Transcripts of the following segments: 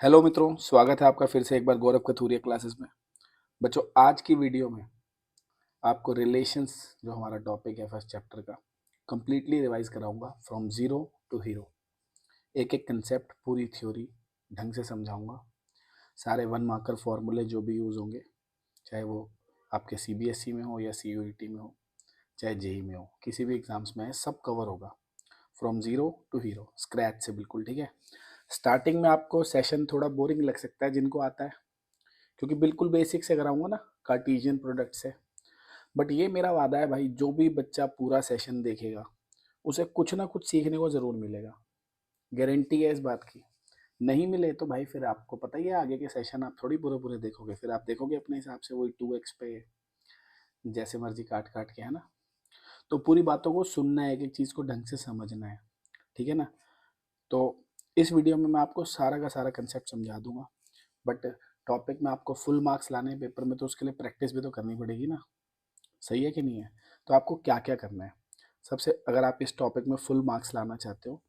Hello मित्रों, स्वागत है आपका फिर से एक बार गौरव कथूरिया क्लासेस में। बच्चों, आज की वीडियो में आपको रिलेशंस जो हमारा टॉपिक है फर्स्ट चैप्टर का कंप्लीटली रिवाइज कराऊंगा फ्रॉम जीरो टू हीरो। एक एक कंसेप्ट, पूरी थ्योरी ढंग से समझाऊंगा। सारे वन मार्कर फॉर्मूले जो भी यूज़ होंगे, चाहे वो आपके सीबीएसई में हो या सीयूईटी में हो, चाहे जेई में हो, किसी भी एग्जाम्स में है, सब कवर होगा from zero to hero, scratch से बिल्कुल। ठीक है। स्टार्टिंग में आपको सेशन थोड़ा बोरिंग लग सकता है जिनको आता है, क्योंकि बिल्कुल बेसिक से कराऊंगा ना, कार्टेशियन प्रोडक्ट से। बट ये मेरा वादा है भाई, जो भी बच्चा पूरा सेशन देखेगा उसे कुछ ना कुछ सीखने को ज़रूर मिलेगा। गारंटी है इस बात की। नहीं मिले तो भाई फिर आपको पता ही है, आगे के सेशन आप थोड़ी पूरे पूरे देखोगे, फिर आप देखोगे अपने हिसाब से वही 2x पे जैसे मर्जी काट काट के, है ना। तो पूरी बातों को सुनना है, एक एक चीज़ को ढंग से समझना है। ठीक है ना। तो इस वीडियो में मैं आपको सारा का सारा कंसेप्ट समझा दूंगा। बट टॉपिक में आपको फुल मार्क्स लाने हैं पेपर में, तो उसके लिए प्रैक्टिस भी तो करनी पड़ेगी ना। सही है कि नहीं है। तो आपको क्या क्या करना है, सबसे अगर आप इस टॉपिक में फुल मार्क्स लाना चाहते हो,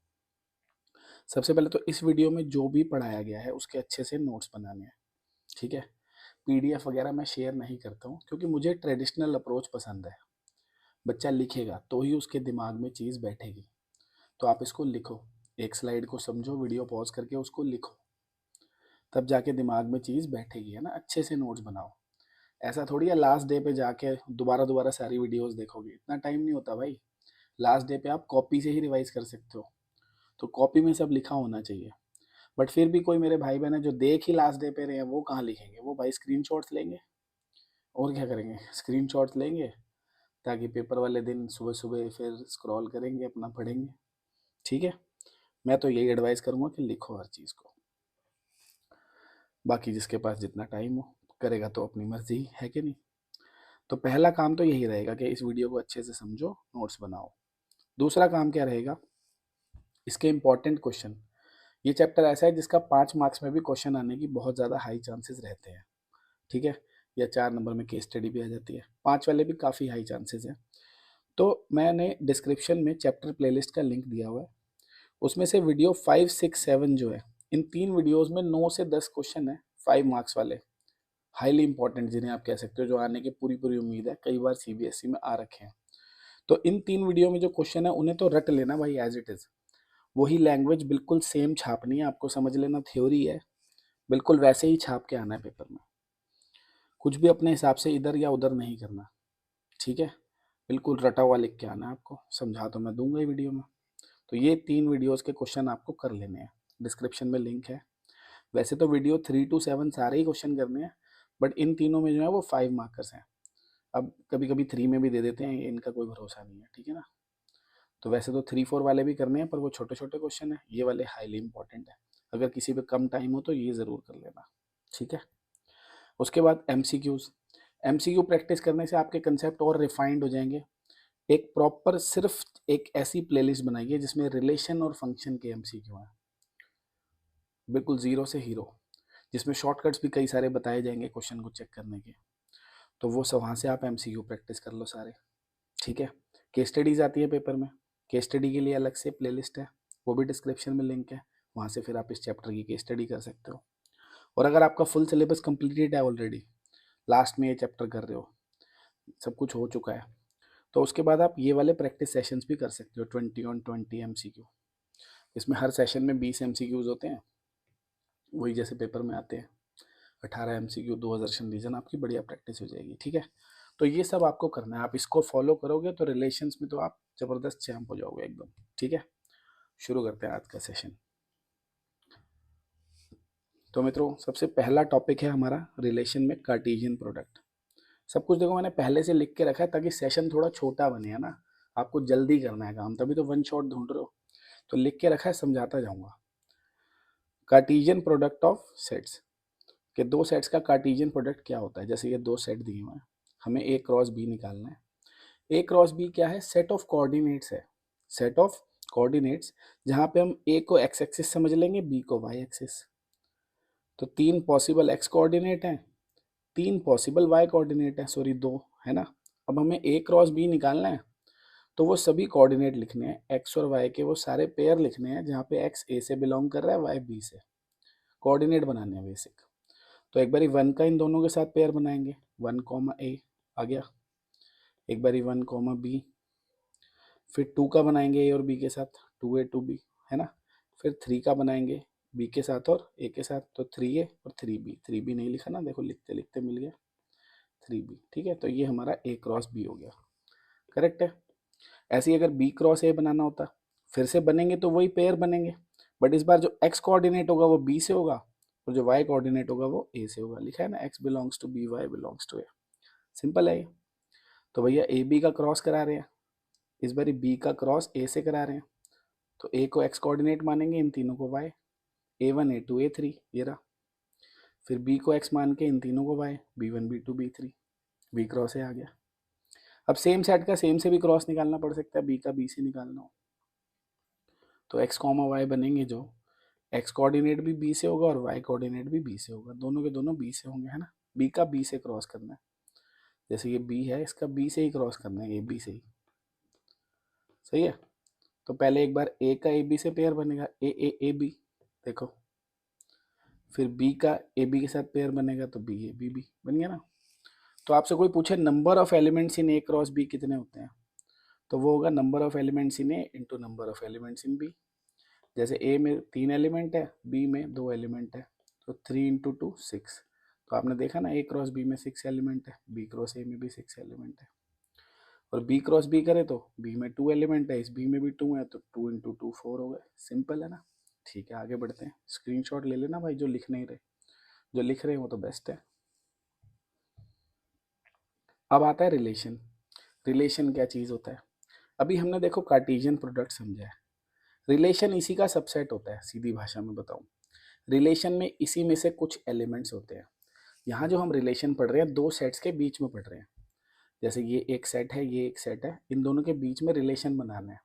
सबसे पहले तो इस वीडियो में जो भी पढ़ाया गया है उसके अच्छे से नोट्स बनाने हैं। ठीक है। पीडीएफ वगैरह मैं शेयर नहीं करता हूँ, क्योंकि मुझे ट्रेडिशनल अप्रोच पसंद है। बच्चा लिखेगा तो ही उसके दिमाग में चीज़ बैठेगी। तो आप इसको लिखो, एक स्लाइड को समझो, वीडियो पॉज करके उसको लिखो, तब जाके दिमाग में चीज़ बैठेगी, है ना। अच्छे से नोट्स बनाओ। ऐसा थोड़ी है लास्ट डे पे जाके दोबारा दोबारा सारी वीडियोस देखोगे, इतना टाइम नहीं होता भाई। लास्ट डे पे आप कॉपी से ही रिवाइज कर सकते हो, तो कॉपी में सब लिखा होना चाहिए। बट फिर भी कोई मेरे भाई बहन है जो देख ही लास्ट डे पे रहे हैं, वो कहाँ लिखेंगे? वो भाई स्क्रीनशॉट्स लेंगे। और क्या करेंगे? स्क्रीनशॉट्स लेंगे, ताकि पेपर वाले दिन सुबह सुबह फिर स्क्रॉल करेंगे, अपना पढ़ेंगे। ठीक है। मैं तो यही एडवाइस करूँगा कि लिखो हर चीज़ को। बाकी जिसके पास जितना टाइम हो करेगा तो अपनी मर्जी, है कि नहीं। तो पहला काम तो यही रहेगा कि इस वीडियो को अच्छे से समझो, नोट्स बनाओ। दूसरा काम क्या रहेगा, इसके इंपॉर्टेंट क्वेश्चन। ये चैप्टर ऐसा है जिसका 5 मार्क्स में भी क्वेश्चन आने की बहुत ज़्यादा हाई चांसेस रहते हैं। ठीक है। या 4 नंबर में केस स्टडी भी आ जाती है, 5 वाले भी काफ़ी हाई चांसेस हैं। तो मैंने डिस्क्रिप्शन में चैप्टर प्लेलिस्ट का लिंक दिया हुआ है, उसमें से वीडियो 5, 6, 7 जो है, इन 3 वीडियोज़ में 9 से 10 क्वेश्चन है, 5 मार्क्स वाले, हाईली इंपॉर्टेंट, जिन्हें आप कह सकते हो जो आने की पूरी पूरी उम्मीद है, कई बार सीबीएसई में आ रखे हैं। तो इन 3 वीडियो में जो क्वेश्चन है उन्हें तो रट लेना भाई, एज इट इज़। वही लैंग्वेज बिल्कुल सेम छापनी है आपको, समझ लेना थ्योरी है, बिल्कुल वैसे ही छाप के आना है पेपर में। कुछ भी अपने हिसाब से इधर या उधर नहीं करना। ठीक है। बिल्कुल रटा हुआ लिख के आना है आपको, समझा तो मैं दूंगा ही वीडियो में। तो ये 3 वीडियोस के क्वेश्चन आपको कर लेने हैं, डिस्क्रिप्शन में लिंक है। वैसे तो वीडियो 3 to 7 सारे ही क्वेश्चन करने हैं, बट इन तीनों में जो है वो 5 मार्कर्स हैं। अब कभी कभी 3 में भी दे देते हैं, इनका कोई भरोसा नहीं है। ठीक है ना। तो वैसे तो 3, 4 वाले भी करने हैं, पर वो छोटे छोटे क्वेश्चन है, ये वाले हाईली इंपॉर्टेंट है। अगर किसी पे कम टाइम हो तो ये ज़रूर कर लेना। ठीक है। उसके बाद एमसीक्यूज। एमसीक्यू प्रैक्टिस करने से आपके कंसेप्ट और रिफाइंड हो जाएंगे। एक प्रॉपर सिर्फ एक ऐसी प्लेलिस्ट बनाइए जिसमें रिलेशन और फंक्शन के एमसीक्यू हैं, बिल्कुल जीरो से हीरो, जिसमें शॉर्टकट्स भी कई सारे बताए जाएंगे क्वेश्चन को चेक करने के। तो वो सब वहाँ से आप एमसीक्यू प्रैक्टिस कर लो सारे। ठीक है। केस स्टडीज आती है पेपर में, केस स्टडी के लिए अलग से प्लेलिस्ट है, वो भी डिस्क्रिप्शन में लिंक है, वहाँ से फिर आप इस चैप्टर की केस स्टडी कर सकते हो। और अगर आपका फुल सिलेबस कंप्लीटेड है ऑलरेडी, लास्ट में ये चैप्टर कर रहे हो, सब कुछ हो चुका है, तो उसके बाद आप ये वाले प्रैक्टिस सेशंस भी कर सकते हो, 20 on 20 एमसीक्यू। इसमें हर सेशन में 20 एमसीक्यूज होते हैं, वही जैसे पेपर में आते हैं। 18 एमसीक्यू, 2 रीजन, आपकी बढ़िया प्रैक्टिस हो जाएगी। ठीक है। तो ये सब आपको करना है, आप इसको फॉलो करोगे तो रिलेशंस में तो आप जबरदस्त चैंप हो जाओगे एकदम। ठीक है। शुरू करते हैं आज का सेशन। तो मित्रों, सबसे पहला टॉपिक है हमारा रिलेशन में कार्टेशियन प्रोडक्ट। सब कुछ देखो मैंने पहले से लिख के रखा है, ताकि सेशन थोड़ा छोटा बने, है ना। आपको जल्दी करना है काम, तभी तो वन शॉट ढूंढ रहे हो। तो लिख के रखा है, समझाता जाऊंगा। कार्टेशियन प्रोडक्ट ऑफ सेट्स, कि 2 सेट्स का कार्टेशियन प्रोडक्ट क्या होता है। जैसे ये 2 सेट दिए हुए हैं, हमें ए क्रॉस बी निकालना है। ए क्रॉस बी क्या है? सेट ऑफ कोऑर्डिनेट्स है, सेट ऑफ कोऑर्डिनेट्स, जहाँ पे हम ए को एक्स एक्सिस समझ लेंगे, बी को वाई एक्सिस। तो 3 पॉसिबल एक्स कोऑर्डिनेट हैं, 3 पॉसिबल वाई कोऑर्डिनेट है, सॉरी 2, है ना। अब हमें ए क्रॉस बी निकालना है, तो वो सभी कोऑर्डिनेट लिखने हैं, एक्स और वाई के वो सारे पेयर लिखने हैं, जहाँ पे एक्स ए से बिलोंग कर रहा है, वाई बी से। कोऑर्डिनेट बनाने हैं बेसिक। तो एक बारी 1 का इन दोनों के साथ पेयर बनाएंगे, 1 कॉमा ए आ गया, एक बारी 1 कॉमा बी, फिर 2 का बनाएंगे ए और बी के साथ, 2A 2B, है ना। फिर 3 का बनाएंगे बी के साथ और ए के साथ, तो 3A और 3B, 3B नहीं लिखा ना, देखो लिखते लिखते मिल गया 3B, ठीक है। तो ये हमारा A क्रॉस B हो गया, करेक्ट है। ऐसे ही अगर B क्रॉस A बनाना होता, फिर से बनेंगे तो वही पेयर बनेंगे, बट इस बार जो x कोऑर्डिनेट होगा वो B से होगा और जो y कोऑर्डिनेट होगा वो A से होगा। लिखा है ना, x belongs to B, y belongs to A, simple है ये। तो भैया ए बी का क्रॉस करा रहे हैं, इस बार बी का क्रॉस ए से करा रहे हैं, तो ए को x कोऑर्डिनेट मानेंगे, इन तीनों को y, A1 A2 A3 ये रहा। फिर b को x मान के इन तीनों को y, B1 B2 B3, b cross A आ गया। अब सेम सेट का सेम से भी क्रॉस निकालना पड़ सकता है, b का b से निकालना हो तो x कॉमा y बनेंगे, जो x कोऑर्डिनेट भी b से होगा और y कोऑर्डिनेट भी b से होगा, दोनों के दोनों b से होंगे, है ना। b का b से क्रॉस करना है, जैसे ये b है, इसका b से ही क्रॉस करना है, ab से ही, सही है। तो पहले एक बार a का ab से पेयर बनेगा, a b, देखो। फिर b का ab के साथ पेयर बनेगा तो b a b b बन गया ना। तो आपसे कोई पूछे number of elements in a cross b कितने होते हैं, तो वो होगा number of elements in a into number of elements in b। जैसे a में 3 एलिमेंट है, b में 2 एलिमेंट है, तो 3 इंटू 2 6। तो आपने देखा ना, a क्रॉस b में 6 एलिमेंट है, b क्रॉस a में भी 6 एलिमेंट है। और b क्रॉस b करे तो b में 2 एलिमेंट है, इस b में भी 2 है, तो 2 इंटू 2 4 हो गए, सिंपल है ना। ठीक है, आगे बढ़ते हैं। स्क्रीनशॉट ले लेना भाई जो लिख नहीं रहे, जो लिख रहे हैं वो तो बेस्ट है। अब आता है रिलेशन। रिलेशन क्या चीज़ होता है, अभी हमने देखो कार्टेशियन प्रोडक्ट समझा है, रिलेशन इसी का सबसेट होता है, सीधी भाषा में बताऊं। रिलेशन में इसी में से कुछ एलिमेंट्स होते हैं। यहाँ जो हम रिलेशन पढ़ रहे हैं, दो सेट्स के बीच में पढ़ रहे हैं। जैसे ये एक सेट है, ये एक सेट है, इन दोनों के बीच में रिलेशन बनाना है।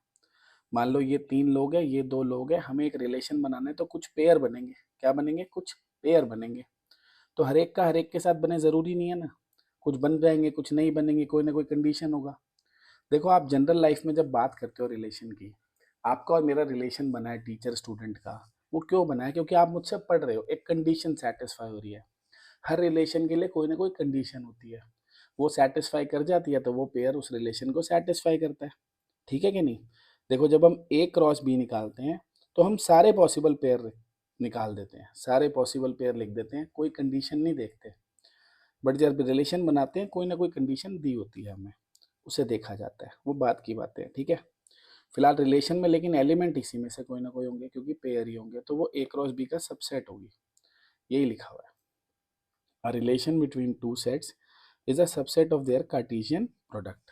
मान लो ये 3 लोग हैं, ये 2 लोग हैं, हमें एक रिलेशन बनाना है, तो कुछ पेयर बनेंगे। क्या बनेंगे, कुछ पेयर बनेंगे। तो हर एक का हर एक के साथ बने जरूरी नहीं है ना, कुछ बन जाएंगे कुछ नहीं बनेंगे, कोई ना कोई कंडीशन होगा। देखो आप जनरल लाइफ में जब बात करते हो रिलेशन की, आपका और मेरा रिलेशन बना है टीचर स्टूडेंट का, वो क्यों बना है, क्योंकि आप मुझसे पढ़ रहे हो, एक कंडीशन सेटिस्फाई हो रही है। हर रिलेशन के लिए कोई ना कोई कंडीशन होती है, वो सेटिस्फाई कर जाती है तो वो पेयर उस रिलेशन को सेटिस्फाई करता है, ठीक है कि नहीं। देखो जब हम ए क्रॉस बी निकालते हैं तो हम सारे पॉसिबल पेयर निकाल देते हैं, सारे पॉसिबल पेयर लिख देते हैं, कोई कंडीशन नहीं देखते। बट जब रिलेशन बनाते हैं कोई ना कोई कंडीशन दी होती है हमें, उसे देखा जाता है, वो बात की बातें हैं, ठीक है। फिलहाल रिलेशन में लेकिन एलिमेंट इसी में से कोई ना कोई होंगे, क्योंकि पेयर ही होंगे, तो वो ए क्रॉस बी का सबसेट होगी, यही लिखा हुआ है। A relation between two sets is a subset of their Cartesian product.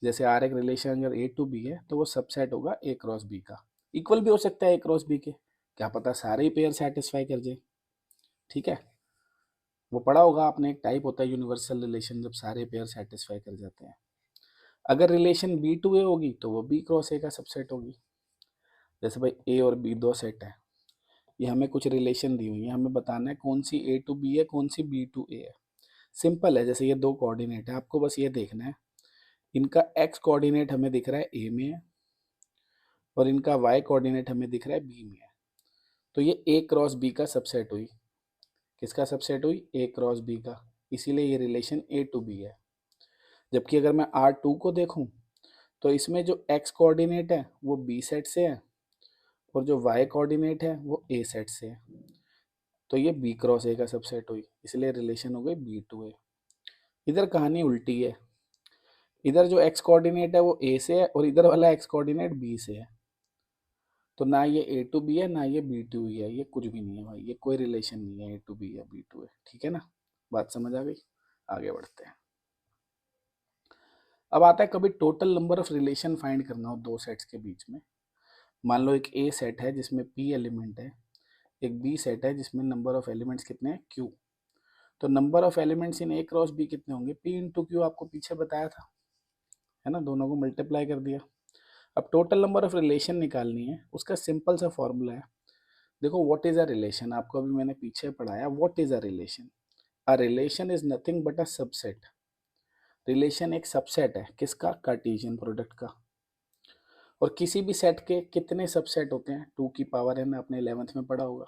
जैसे आर एक रिलेशन अगर ए टू बी है तो वो सबसेट होगा ए क्रॉस बी का। इक्वल भी हो सकता है ए क्रॉस बी के, क्या पता सारे ही पेयर सेटिस्फाई कर जाए, ठीक है। वो पढ़ा होगा आपने, एक टाइप होता है यूनिवर्सल रिलेशन, जब सारे पेयर सेटिस्फाई कर जाते हैं। अगर रिलेशन बी टू ए होगी तो वो बी क्रॉस ए का सबसेट होगी। जैसे भाई ए और बी दो सेट है, ये हमें कुछ रिलेशन दी हुई है, हमें बताना है कौन सी ए टू बी है कौन सी बी टू ए है। सिंपल है, जैसे ये दो कोऑर्डिनेट है, आपको बस ये देखना है, इनका एक्स कोऑर्डिनेट हमें दिख रहा है ए में है और इनका वाई कोऑर्डिनेट हमें दिख रहा है बी में है, तो ये ए क्रॉस बी का सबसेट हुई। किसका सबसेट हुई, ए क्रॉस बी का, इसीलिए ये रिलेशन ए टू बी है। जबकि अगर मैं आर टू को देखूं तो इसमें जो एक्स कोऑर्डिनेट है वो बी सेट से है और जो वाई कोऑर्डिनेट है वो ए सेट से है, तो ये बी क्रॉस ए का सबसेट हुई, इसलिए रिलेशन हो गई बी टू ए। इधर कहानी उल्टी है, इधर जो एक्स कोऑर्डिनेट है वो ए से है और इधर वाला एक्स कोऑर्डिनेट बी से है, तो ना ये ए टू बी है ना ये बी टू है, ये कुछ भी नहीं है भाई, ये कोई रिलेशन नहीं है ए टू बी या बी टू है, ठीक है ना। बात समझ आ गई, आगे बढ़ते हैं। अब आता है कभी total number of relation find करना हो दो सेट्स के बीच में। मान लो एक ए सेट है जिसमें पी एलिमेंट है, एक बी सेट है जिसमें नंबर ऑफ एलिमेंट्स कितने हैं, क्यू। तो number of elements in A cross B कितने होंगे, पी इंटू क्यू, आपको पीछे बताया था, है ना, दोनों को मल्टीप्लाई कर दिया। अब टोटल नंबर ऑफ रिलेशन निकालनी है, उसका सिंपल सा फॉर्मूला है। देखो व्हाट इज अ रिलेशन, आपको अभी मैंने पीछे पढ़ाया, what is a relation. A relation is nothing but a subset. Relation एक सबसेट है किसका, कार्टेशियन प्रोडक्ट का। और किसी भी सेट के कितने सबसेट होते हैं, 2 की पावर है, आपने 11th में पढ़ा होगा।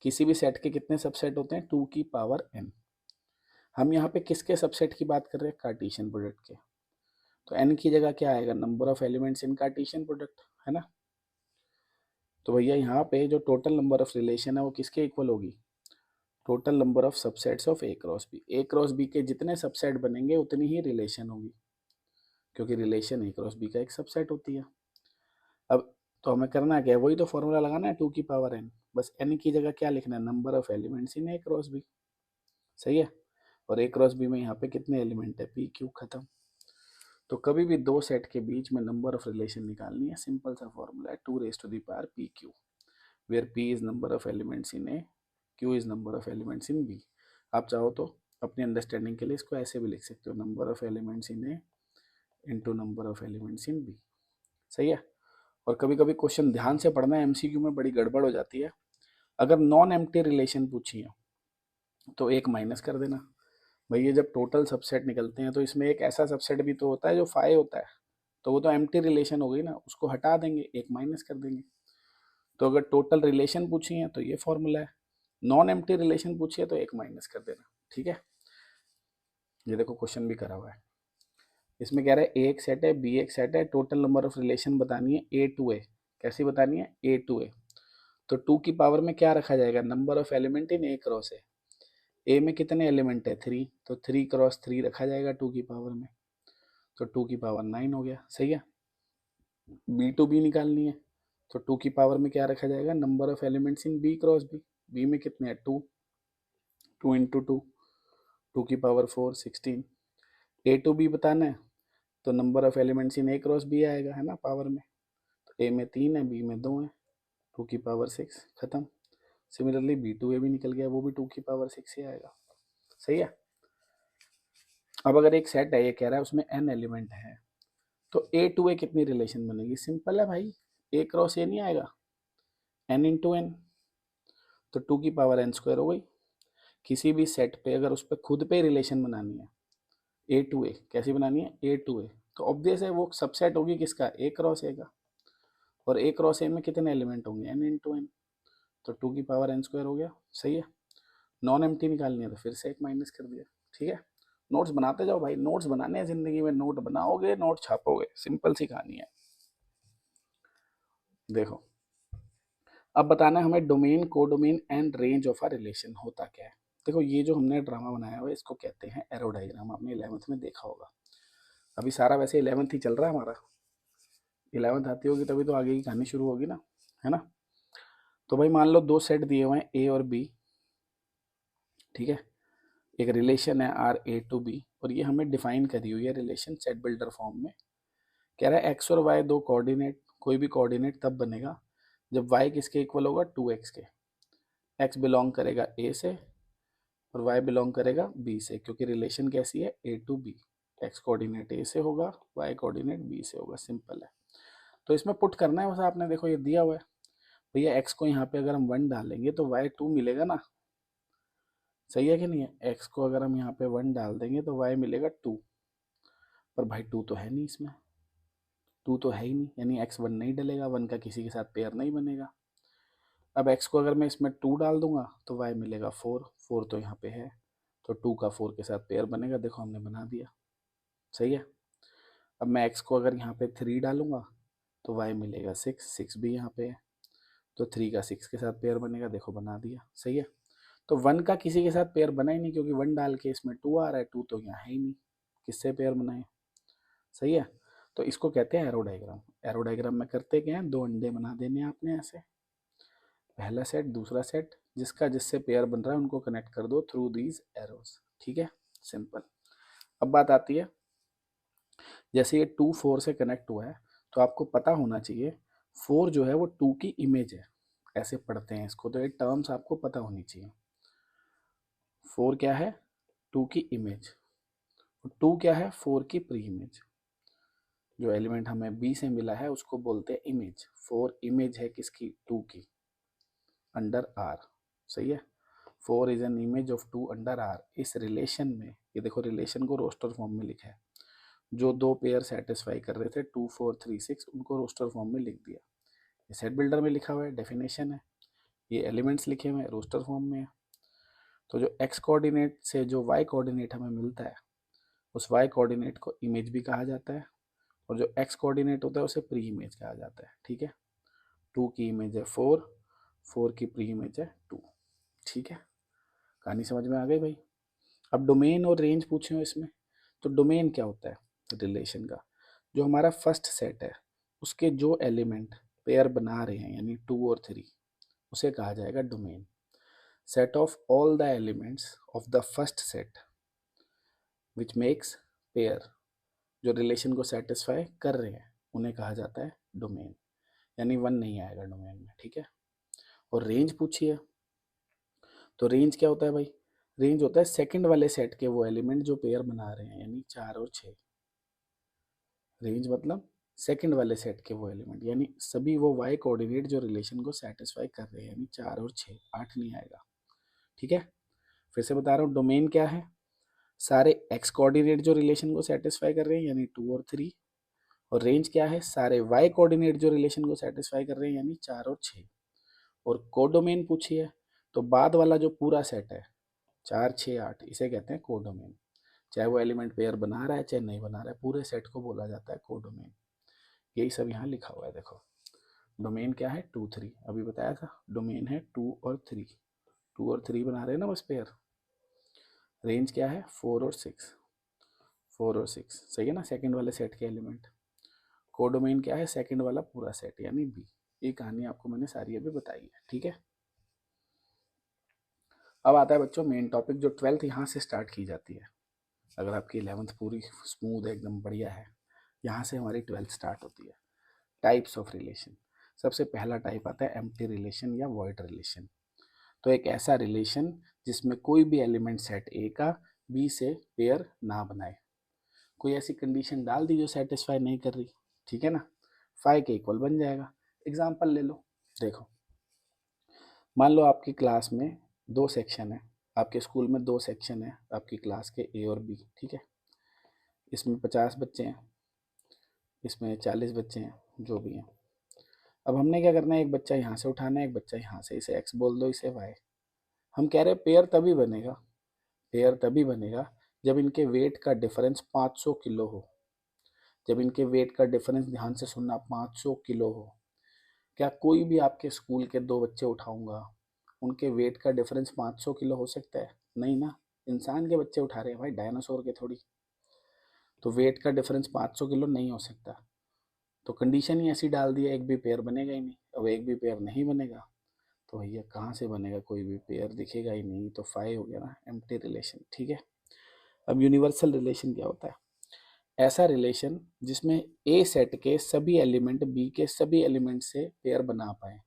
किसी भी सेट के कितने सबसेट होते हैं, 2 की पावर n। हम यहाँ पे किसके सबसेट की बात कर रहे हैं, कार्टेशियन प्रोडक्ट के। तो n की जगह क्या आएगा, number of elements in Cartesian product, है ना। तो भैया यहाँ पे जो टोटल नंबर ऑफ रिलेशन है वो किसके इक्वल होगी, total number of subsets of A cross B. A cross B के जितने सबसेट बनेंगे उतनी ही रिलेशन होगी, क्योंकि रिलेशन ए क्रॉस बी का एक सबसेट होती है। अब तो हमें करना क्या है, वही तो फॉर्मूला लगाना है, 2 की पावर n। बस n की जगह क्या लिखना है, number of elements in A cross B. सही है। और ए क्रॉस बी में यहाँ पे कितने एलिमेंट है, पी क्यू, खत्म। तो कभी भी दो सेट के बीच में नंबर ऑफ रिलेशन निकालनी है, सिंपल सा फॉर्मूला है 2 raise to the power p q, where p is number of elements in A, q is number of elements in B. आप चाहो तो अपनी अंडरस्टैंडिंग के लिए इसको ऐसे भी लिख सकते हो, number of elements in A into number of elements in B. सही है। और कभी कभी क्वेश्चन ध्यान से पढ़ना है, एमसीक्यू में बड़ी गड़बड़ हो जाती है। अगर नॉन एम्प्टी रिलेशन पूछी है तो एक माइनस कर देना। भैया जब टोटल सबसेट निकलते हैं तो इसमें एक ऐसा सबसेट भी तो होता है जो 5 होता है, तो वो तो एम्प्टी रिलेशन हो गई ना, उसको हटा देंगे, एक माइनस कर देंगे। तो अगर टोटल रिलेशन पूछी है तो ये फॉर्मूला है, नॉन एम्प्टी रिलेशन पूछी है तो एक माइनस कर देना। ठीक है। ये देखो क्वेश्चन भी करा हुआ है, इसमें कह रहा है ए एक सेट है, बी एक सेट है, टोटल नंबर ऑफ रिलेशन बतानी है ए टू ए। कैसी बतानी है, ए टू ए। तो 2 की पावर में क्या रखा जाएगा, number of element in A cross A. A में कितने एलिमेंट है, 3, तो 3 क्रॉस 3 रखा जाएगा 2 की पावर में, तो 2 की पावर 9 हो गया। सही है। बी टू बी निकालनी है, तो 2 की पावर में क्या रखा जाएगा, number of elements in B cross B. B में कितने हैं, 2, 2 इंटू 2, 2 की पावर 4, 16। ए टू बी बताना है तो number of elements in A cross B आएगा, है ना, पावर में। तो ए में 3 है, बी में 2 है, 2 की पावर 6, खत्म। सिमिलरली बी टू ए भी निकल गया, वो भी 2 की पावर 6 ही आएगा। सही है। अब अगर एक सेट है, ये कह रहा है उसमें n एलिमेंट है, तो ए टू ए कितनी रिलेशन बनेगी, सिंपल है भाई, ए क्रॉस ए नहीं आएगा, n इंटू एन, तो 2 की पावर n स्क्वायर हो गई। किसी भी सेट पे अगर उस पर खुद पे रिलेशन बनानी है, ए टू ए कैसी बनानी है, ए टू ए, तो ऑब्वियस है वो सबसेट होगी किसका, ए क्रॉस ए का। और ए क्रॉस ए में कितने एलिमेंट होंगे, n इंटू एन, तो 2 की पावर n स्क्वायर हो गया। सही है। नॉन एम्प्टी निकालनी है तो फिर से एक माइनस कर दिया। ठीक है। नोट्स बनाते जाओ भाई, नोट्स बनाने हैं जिंदगी में, नोट बनाओगे नोट छापोगे, सिंपल सी कहानी है। देखो अब बताना है हमें domain, codomain and range of a relation होता क्या है। देखो ये जो हमने ड्रामा बनाया हुआ है इसको कहते हैं एरो डायग्राम, आपने 11th में देखा होगा। अभी सारा वैसे 11th ही चल रहा है हमारा, 11th आती होगी तभी तो आगे की कहानी शुरू होगी ना, है ना। तो भाई मान लो दो सेट दिए हुए हैं ए और बी, ठीक है। एक रिलेशन है आर ए टू बी, और ये हमें डिफाइन करी हुई है रिलेशन सेट बिल्डर फॉर्म में। कह रहा है एक्स और वाई दो कोऑर्डिनेट, कोई भी कोऑर्डिनेट तब बनेगा जब वाई किसके इक्वल होगा, 2x के। एक्स बिलोंग करेगा ए से और वाई बिलोंग करेगा बी से, क्योंकि रिलेशन कैसी है, ए टू बी। एक्स कोऑर्डिनेट ए से होगा, वाई कोऑर्डिनेट बी से होगा, सिंपल है। तो इसमें पुट करना है बस, आपने देखो ये दिया हुआ है भैया, एक्स को यहाँ पे अगर हम 1 डालेंगे तो वाई 2 मिलेगा ना, सही है कि नहीं है। एक्स को अगर हम यहाँ पे 1 डाल देंगे तो वाई मिलेगा 2, पर भाई 2 तो है नहीं इसमें, 2 तो है ही नहीं, यानी एक्स 1 नहीं डलेगा, 1 का किसी के साथ पेयर नहीं बनेगा। अब x को अगर मैं इसमें 2 डाल दूंगा तो y मिलेगा 4, 4 तो यहाँ पे है, तो 2 का 4 के साथ पेयर बनेगा, देखो हमने बना दिया। सही है। अब मैं x को अगर यहाँ पे 3 डालूंगा तो y मिलेगा 6, 6 भी यहाँ पे है, तो 3 का 6 के साथ पेयर बनेगा, देखो बना दिया। सही है। तो 1 का किसी के साथ पेयर बना ही नहीं, क्योंकि 1 डाल के इसमें 2 आ रहा है, 2 तो यहाँ है ही नहीं, किससे पेयर बनाए। सही है। तो इसको कहते हैं एरो डायग्राम। एरो डायग्राम में करते क्या है, दो अंडे बना देने आपने ऐसे, पहला सेट दूसरा सेट, जिसका जिससे पेयर बन रहा है उनको कनेक्ट कर दो थ्रू दीज एरोस। ठीक है, सिंपल। अब बात आती है, जैसे ये 2 4 से कनेक्ट हुआ है तो आपको पता होना चाहिए 4 जो है वो 2 की इमेज है, ऐसे पढ़ते हैं इसको, तो ये टर्म्स आपको पता होनी चाहिए। 4 क्या है, 2 की इमेज, 2 क्या है, 4 की प्री इमेज। जो एलिमेंट हमें बी से मिला है उसको बोलते हैं इमेज। 4 इमेज है किसकी, 2 की, अंडर आर। सही है। 4 is an image of 2 under R. इस रिलेशन में, ये देखो रिलेशन को रोस्टर फॉर्म में लिखा है, जो दो पेयर सेटिस्फाई कर रहे थे 2 4 3 6, उनको रोस्टर फॉर्म में लिख दिया। ये सेट बिल्डर में लिखा हुआ है, डेफिनेशन है। ये एलिमेंट्स लिखे हुए हैं, रोस्टर फॉर्म में है। तो जो एक्स कोऑर्डिनेट से जो वाई कोऑर्डिनेट हमें मिलता है, उस वाई कोऑर्डिनेट को इमेज भी कहा जाता है, और जो एक्स कोऑर्डिनेट होता है उसे प्री इमेज कहा जाता है। ठीक है, 2 की इमेज है 4, 4 की प्री इमेज है 2। ठीक है, कहानी समझ में आ गई भाई। अब डोमेन और रेंज पूछे हो इसमें, तो डोमेन क्या होता है रिलेशन का, जो हमारा फर्स्ट सेट है उसके जो एलिमेंट पेयर बना रहे हैं यानी 2 और 3, उसे कहा जाएगा domain. Set of all the elements of the first set which makes pair, जो रिलेशन को सेटिस्फाई कर रहे हैं उन्हें कहा जाता है डोमेन, यानी 1 नहीं आएगा डोमेन में। ठीक है, और रेंज पूछी है, तो रेंज क्या होता है भाई, रेंज होता है सेकंड वाले सेट के वो एलिमेंट जो पेयर बना रहे हैं, यानी 4 और 6। रेंज मतलब सेकंड वाले सेट के वो एलिमेंट, यानी सभी वो वाई कोऑर्डिनेट जो रिलेशन को सेटिस्फाई कर रहे हैं, यानी 4 और 6, 8 नहीं आएगा। ठीक है, फिर से बता रहा हूँ, डोमेन क्या है, सारे एक्स कोऑर्डिनेट जो रिलेशन को सेटिस्फाई कर रहे हैं यानी 2 और 3, और रेंज क्या है, सारे वाई कोऑर्डिनेट जो रिलेशन को सेटिस्फाई कर रहे हैं यानी 4 और 6। और कोडोमेन पूछी है, तो बाद वाला जो पूरा सेट है 4, 6, 8, इसे कहते हैं कोडोमेन। चाहे वो एलिमेंट पेयर बना रहा है चाहे नहीं बना रहा है, पूरे सेट को बोला जाता है कोडोमेन। यही सब यहाँ लिखा हुआ है, देखो डोमेन क्या है 2, 3, अभी बताया था डोमेन है 2 और 3, 2 और 3 बना रहे हैं ना बस पेयर। रेंज क्या है 4 और 6, 4 और 6 सही है ना, सेकंड वाले सेट के एलिमेंट। कोडोमेन क्या है, सेकंड वाला पूरा सेट यानी बी। ये कहानी आपको मैंने सारी अभी बताई है। ठीक है, अब आता है बच्चों मेन टॉपिक, जो 12th यहाँ से स्टार्ट की जाती है। अगर आपकी 11th पूरी स्मूथ एकदम बढ़िया है, यहाँ से हमारी 12th स्टार्ट होती है। टाइप्स ऑफ रिलेशन, सबसे पहला टाइप आता है एम्प्टी रिलेशन या वॉइड रिलेशन। तो एक ऐसा रिलेशन जिसमें कोई भी एलिमेंट सेट ए का बी से पेयर ना बनाए, कोई ऐसी कंडीशन डाल दी जो सेटिस्फाई नहीं कर रही, ठीक है ना, फाइव के इक्वल बन जाएगा। एग्जाम्पल ले लो, देखो मान लो आपकी क्लास में 2 सेक्शन है, आपके स्कूल में 2 सेक्शन है आपकी क्लास के, ए और बी। ठीक है, इसमें 50 बच्चे हैं, इसमें 40 बच्चे हैं, जो भी हैं। अब हमने क्या करना है, एक बच्चा यहाँ से उठाना है, एक बच्चा यहाँ से, इसे एक्स बोल दो, इसे वाई। हम कह रहे हैं पेयर तभी बनेगा, पेयर तभी बनेगा जब इनके वेट का डिफरेंस 500 किलो हो। जब इनके वेट का डिफरेंस, ध्यान से सुनना, 500 किलो हो। क्या कोई भी आपके स्कूल के 2 बच्चे उठाऊंगा, उनके वेट का डिफरेंस 500 किलो हो सकता है? नहीं ना, इंसान के बच्चे उठा रहे हैं भाई, डायनासोर के थोड़ी। तो वेट का डिफरेंस 500 किलो नहीं हो सकता। तो कंडीशन ही ऐसी डाल दी है, एक भी पेयर बनेगा ही नहीं। अब एक भी पेयर नहीं बनेगा तो भैया कहाँ से बनेगा, कोई भी पेयर दिखेगा ही नहीं, तो 5 हो गया ना एम्प्टी रिलेशन। ठीक है, अब यूनिवर्सल रिलेशन क्या होता है, ऐसा रिलेशन जिसमें ए सेट के सभी एलिमेंट बी के सभी एलिमेंट से पेयर बना पाए,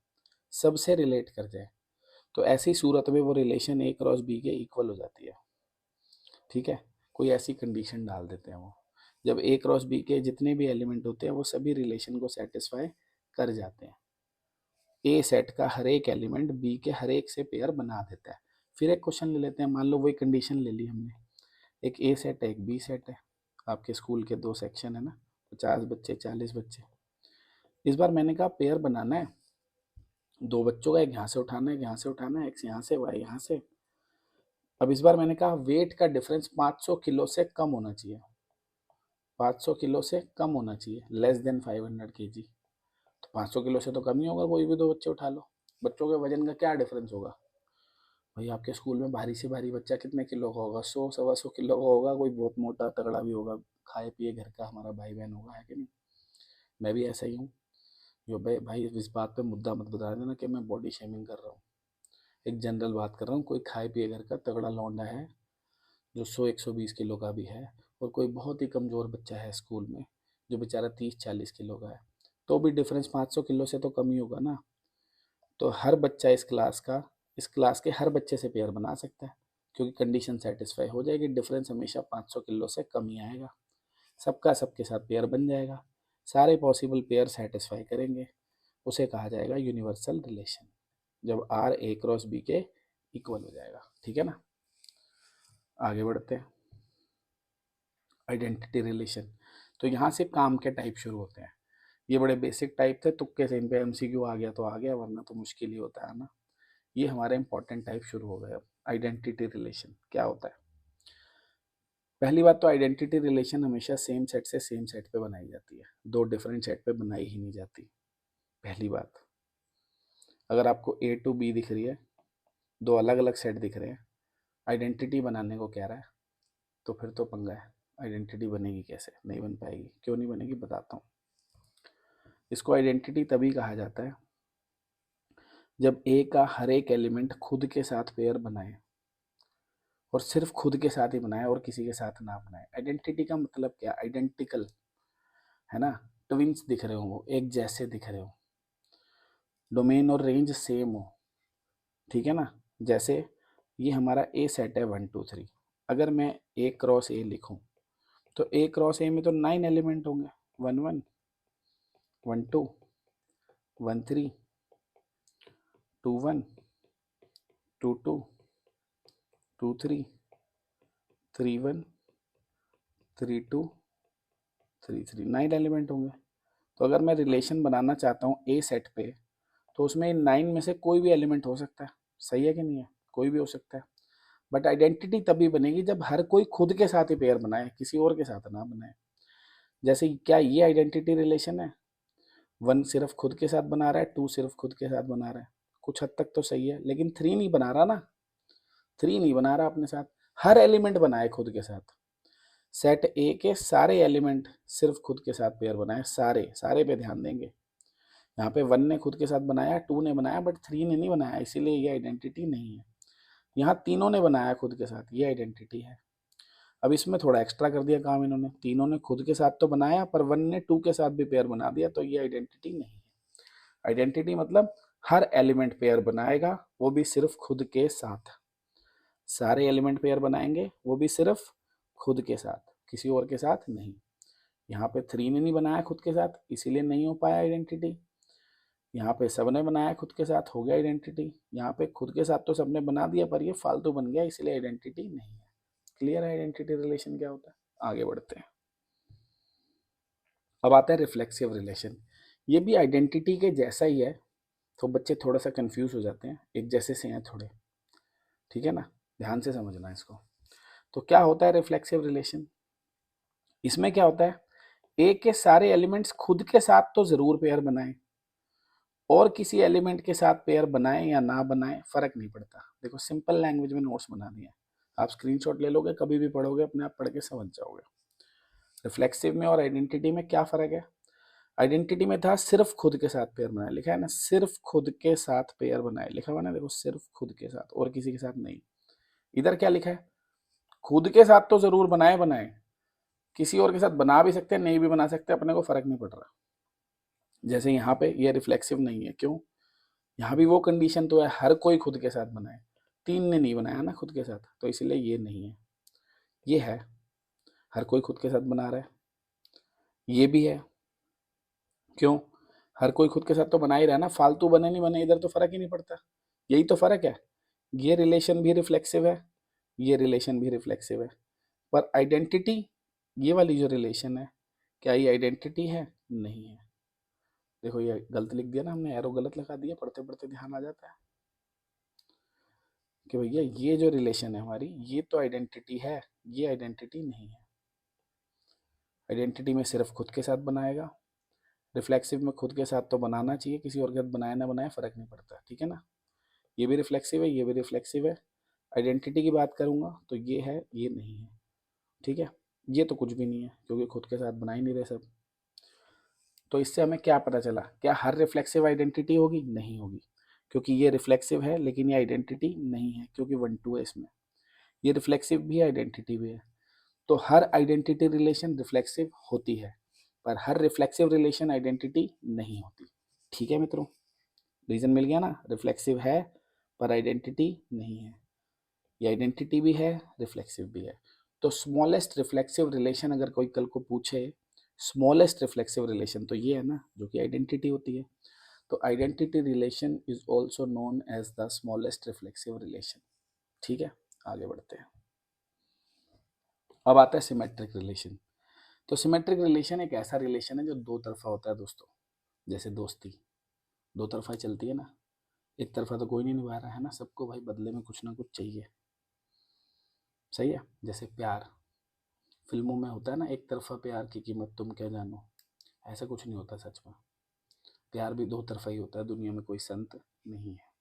सबसे रिलेट कर जाए। तो ऐसी सूरत में वो रिलेशन ए क्रॉस बी के इक्वल हो जाती है। ठीक है, कोई ऐसी कंडीशन डाल देते हैं वो, जब ए क्रॉस बी के जितने भी एलिमेंट होते हैं वो सभी रिलेशन को सेटिस्फाई कर जाते हैं। ए सेट का हर एक एलिमेंट बी के हर एक से पेयर बना देता है। फिर एक क्वेश्चन ले लेते हैं, मान लो वही कंडीशन ले ली हमने, एक ए सेट है एक बी सेट है, आपके स्कूल के 2 सेक्शन है ना, 50 बच्चे 40 बच्चे। इस बार मैंने कहा पेयर बनाना है, 2 बच्चों का, एक यहाँ से उठाना है, एक यहाँ से उठाना है, एक्स यहाँ से वाई यहाँ से। अब इस बार मैंने कहा वेट का डिफरेंस 500 किलो से कम होना चाहिए, 500 किलो से कम होना चाहिए, लेस देन 500 kg। तो 500 किलो से तो कम ही होगा, कोई भी 2 बच्चे उठा लो। बच्चों के वजन का क्या डिफरेंस होगा भाई, आपके स्कूल में भारी से भारी बच्चा कितने किलो का होगा, 100 सवा 100 किलो का होगा, कोई बहुत मोटा तगड़ा भी होगा, खाए पिए घर का हमारा भाई बहन होगा, है कि नहीं। मैं भी ऐसा ही हूँ। जो भाई भाई इस बात पे मुद्दा मत बता देना कि मैं बॉडी शेमिंग कर रहा हूँ, एक जनरल बात कर रहा हूँ। कोई खाए पिए घर का तगड़ा लौंडा है जो 100-120 किलो का भी है, और कोई बहुत ही कमज़ोर बच्चा है स्कूल में जो बेचारा 30-40 किलो का है, तो भी डिफरेंस 500 किलो से तो कम ही होगा ना। तो हर बच्चा इस क्लास के हर बच्चे से पेयर बना सकता है, क्योंकि कंडीशन सेटिस्फाई हो जाएगी, डिफरेंस हमेशा 500 किलो से कम ही आएगा, सबका सबके साथ पेयर बन जाएगा, सारे पॉसिबल पेयर सेटिस्फाई करेंगे, उसे कहा जाएगा यूनिवर्सल रिलेशन, जब आर ए क्रॉस बी के इक्वल हो जाएगा। ठीक है ना, आगे बढ़ते हैं। आइडेंटिटी रिलेशन, तो यहाँ से काम के टाइप शुरू होते हैं। ये बड़े बेसिक टाइप थे, तुक्के से इन पे एमसीक्यू आ गया तो आ गया, वरना तो मुश्किल ही होता है ना। ये हमारे इंपॉर्टेंट टाइप शुरू हो गए। अब आइडेंटिटी रिलेशन क्या होता है? पहली बात तो आइडेंटिटी रिलेशन हमेशा सेम सेट से सेम सेट पे बनाई जाती है, दो डिफरेंट सेट पे बनाई ही नहीं जाती। पहली बात, अगर आपको ए टू बी दिख रही है, दो अलग अलग सेट दिख रहे हैं, आइडेंटिटी बनाने को कह रहा है, तो फिर तो पंगा है। आइडेंटिटी बनेगी कैसे? नहीं बन पाएगी। क्यों नहीं बनेगी बताता हूँ। इसको आइडेंटिटी तभी कहा जाता है जब ए का हर एक एलिमेंट खुद के साथ पेयर बनाए, और सिर्फ खुद के साथ ही बनाए और किसी के साथ ना बनाए। आइडेंटिटी का मतलब क्या? आइडेंटिकल, है ना, ट्विंस दिख रहे हो, वो एक जैसे दिख रहे हो, डोमेन और रेंज सेम हो, ठीक है ना। जैसे ये हमारा ए सेट है 1 2 3, अगर मैं ए क्रॉस ए लिखूं तो ए क्रॉस ए में तो 9 एलिमेंट होंगे, 1 1 1 2 1 3 2 1 2 2 2 3 3 1 3 2 3 3, 9 एलिमेंट होंगे। तो अगर मैं रिलेशन बनाना चाहता हूँ ए सेट पे, तो उसमें इन 9 में से कोई भी एलिमेंट हो सकता है। सही है कि नहीं है? कोई भी हो सकता है। बट आइडेंटिटी तभी बनेगी जब हर कोई खुद के साथ ही पेयर बनाए, किसी और के साथ ना बनाए। जैसे क्या ये आइडेंटिटी रिलेशन है? 1 सिर्फ खुद के साथ बना रहा है, 2 सिर्फ खुद के साथ बना रहा है, कुछ हद तक तो सही है। लेकिन 3 नहीं बना रहा ना, 3 नहीं बना रहा अपने साथ, हर एलिमेंट बनाए खुद के साथ। सेट ए के सारे एलिमेंट सिर्फ खुद के साथ पेयर बनाए, सारे सारे पे ध्यान देंगे। यहाँ पे 1 ने खुद के साथ बनाया, 2 ने बनाया, बट 3 ने नहीं बनाया, इसीलिए ये आइडेंटिटी नहीं है। यहाँ तीनों ने बनाया खुद के साथ, ये आइडेंटिटी है। अब इसमें थोड़ा एक्स्ट्रा कर दिया काम इन्होंने, तीनों ने खुद के साथ तो बनाया पर 1 ने 2 के साथ भी पेयर बना दिया, तो ये आइडेंटिटी नहीं है। आइडेंटिटी मतलब हर एलिमेंट पेयर बनाएगा, वो भी सिर्फ खुद के साथ। सारे एलिमेंट पेयर बनाएंगे, वो भी सिर्फ खुद के साथ, किसी और के साथ नहीं। यहाँ पे 3 ने नहीं बनाया खुद के साथ, इसीलिए नहीं हो पाया आइडेंटिटी। यहाँ पे सबने बनाया खुद के साथ, हो गया आइडेंटिटी। यहाँ पे खुद के साथ तो सबने बना दिया पर ये फालतू बन गया, इसलिए आइडेंटिटी नहीं है। क्लियर है आइडेंटिटी रिलेशन क्या होता है? आगे बढ़ते हैं। अब आता है रिफ्लेक्सिव रिलेशन। ये भी आइडेंटिटी के जैसा ही है, तो बच्चे थोड़ा सा कंफ्यूज हो जाते हैं, एक जैसे से हैं थोड़े, ठीक है ना, ध्यान से समझना इसको। तो क्या होता है रिफ्लेक्सिव रिलेशन? इसमें क्या होता है, ए के सारे एलिमेंट्स खुद के साथ तो जरूर पेयर बनाएं, और किसी एलिमेंट के साथ पेयर बनाएं या ना बनाएं फर्क नहीं पड़ता। देखो सिंपल लैंग्वेज में नोट्स बना दिए, आप स्क्रीनशॉट ले लोगे, कभी भी पढ़ोगे अपने आप पढ़ के समझ जाओगे। रिफ्लेक्सिव में और आइडेंटिटी में क्या फर्क है? आइडेंटिटी में था सिर्फ खुद के साथ पेयर बनाए, लिखा है ना, सिर्फ खुद के साथ पेयर बनाए लिखा हुआ ना, देखो सिर्फ खुद के साथ और किसी के साथ नहीं। इधर क्या लिखा है? खुद के साथ तो जरूर बनाए बनाए, किसी और के साथ बना भी सकते हैं, नहीं भी बना सकते, अपने को फर्क नहीं पड़ रहा। जैसे यहाँ पे ये रिफ्लेक्सिव नहीं है, क्यों? यहाँ भी वो कंडीशन तो है, हर कोई खुद के साथ बनाए, 3 ने नहीं बनाया ना खुद के साथ, तो इसलिए ये नहीं है। ये है, हर कोई खुद के साथ बना रहा है, ये भी है। क्यों? हर कोई खुद के साथ तो बना ही रहा है ना, फालतू बने नहीं बने इधर तो फर्क ही नहीं पड़ता। यही तो फर्क है। ये रिलेशन भी रिफ्लेक्सिव है, ये रिलेशन भी रिफ्लेक्सिव है, पर आइडेंटिटी, ये वाली जो रिलेशन है, क्या ये आइडेंटिटी है? नहीं है। देखो ये गलत लिख दिया ना हमने, एरो गलत लगा दिया, पढ़ते पढ़ते ध्यान आ जाता है कि भैया ये जो रिलेशन है हमारी, ये तो आइडेंटिटी है, ये आइडेंटिटी नहीं है। आइडेंटिटी में सिर्फ खुद के साथ बनाएगा, रिफ्लेक्सिव में खुद के साथ तो बनाना चाहिए, किसी और के साथ बनाया ना बनाया फर्क नहीं पड़ता, ठीक है ना। ये भी रिफ्लेक्सिव है, ये भी रिफ्लेक्सिव है। आइडेंटिटी की बात करूंगा तो ये है, ये नहीं है, ठीक है। ये तो कुछ भी नहीं है, क्योंकि खुद के साथ बना ही नहीं रहे सब। तो इससे हमें क्या पता चला? क्या हर रिफ्लेक्सिव आइडेंटिटी होगी? नहीं होगी, क्योंकि ये रिफ्लेक्सिव है लेकिन ये आइडेंटिटी नहीं है, क्योंकि 1 2 है इसमें। ये रिफ्लेक्सिव भी है, आइडेंटिटी भी है। तो हर आइडेंटिटी रिलेशन रिफ्लेक्सिव होती है, पर हर रिफ्लेक्सिव रिलेशन आइडेंटिटी नहीं होती। ठीक है मित्रों, रीजन मिल गया ना, रिफ्लेक्सिव है पर आइडेंटिटी नहीं है। ये आइडेंटिटी भी है, रिफ्लेक्सिव भी है। तो स्मॉलेस्ट रिफ्लेक्सिव रिलेशन अगर कोई कल को पूछे, स्मॉलेस्ट रिफ्लेक्सिव रिलेशन तो ये है ना, जो कि आइडेंटिटी होती है। तो identity relation is also known as the smallest reflexive relation. ठीक है, आगे बढ़ते हैं। अब आता है सिमेट्रिक रिलेशन। तो सिमेट्रिक रिलेशन एक ऐसा रिलेशन है जो दो तरफा होता है दोस्तों, जैसे दोस्ती दो तरफा चलती है ना। एक तरफा तो कोई नहीं निभा रहा है ना, सबको भाई बदले में कुछ ना कुछ चाहिए। सही है। जैसे प्यार फिल्मों में होता है ना, एक तरफा प्यार की कीमत तुम क्या जानो, ऐसा कुछ नहीं होता सच में। प्यार भी दो तरफा ही होता है, दुनिया में कोई संत नहीं है।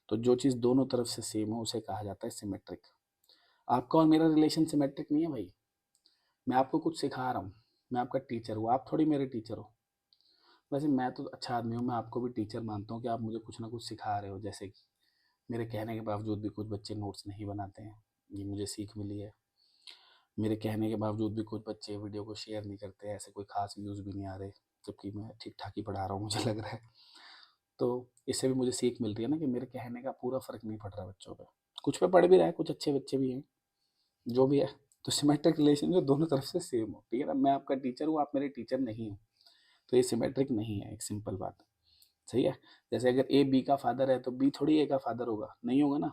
तो जो चीज़ दोनों तरफ से सेम हो उसे कहा जाता है सिमेट्रिक। आपका और मेरा रिलेशन सिमेट्रिक नहीं है भाई। मैं आपको कुछ सिखा रहा हूँ, मैं आपका टीचर हूँ, आप थोड़ी मेरे टीचर हो। वैसे मैं तो अच्छा आदमी हूँ, मैं आपको भी टीचर मानता हूँ कि आप मुझे कुछ ना कुछ सिखा रहे हो। जैसे कि मेरे कहने के बावजूद भी कुछ बच्चे नोट्स नहीं बनाते हैं, ये मुझे सीख मिली है। मेरे कहने के बावजूद भी कुछ बच्चे वीडियो को शेयर नहीं करते, ऐसे कोई खास व्यूज़ भी नहीं आ रहे, जबकि मैं ठीक ठाक ही पढ़ा रहा हूँ मुझे लग रहा है। तो इससे भी मुझे सीख मिल रही है ना कि मेरे कहने का पूरा फ़र्क नहीं पड़ रहा बच्चों पे। कुछ पे पड़ भी रहा है, कुछ अच्छे बच्चे भी हैं, जो भी है। तो सिमेट्रिक रिलेशन जो दोनों तरफ से सेम हो, ठीक है ना। मैं आपका टीचर हूँ, आप मेरे टीचर नहीं हो, तो ये सिमेट्रिक नहीं है, एक सिंपल बात। सही है। जैसे अगर ए बी का फादर है तो बी थोड़ी ए का फादर होगा, नहीं होगा ना।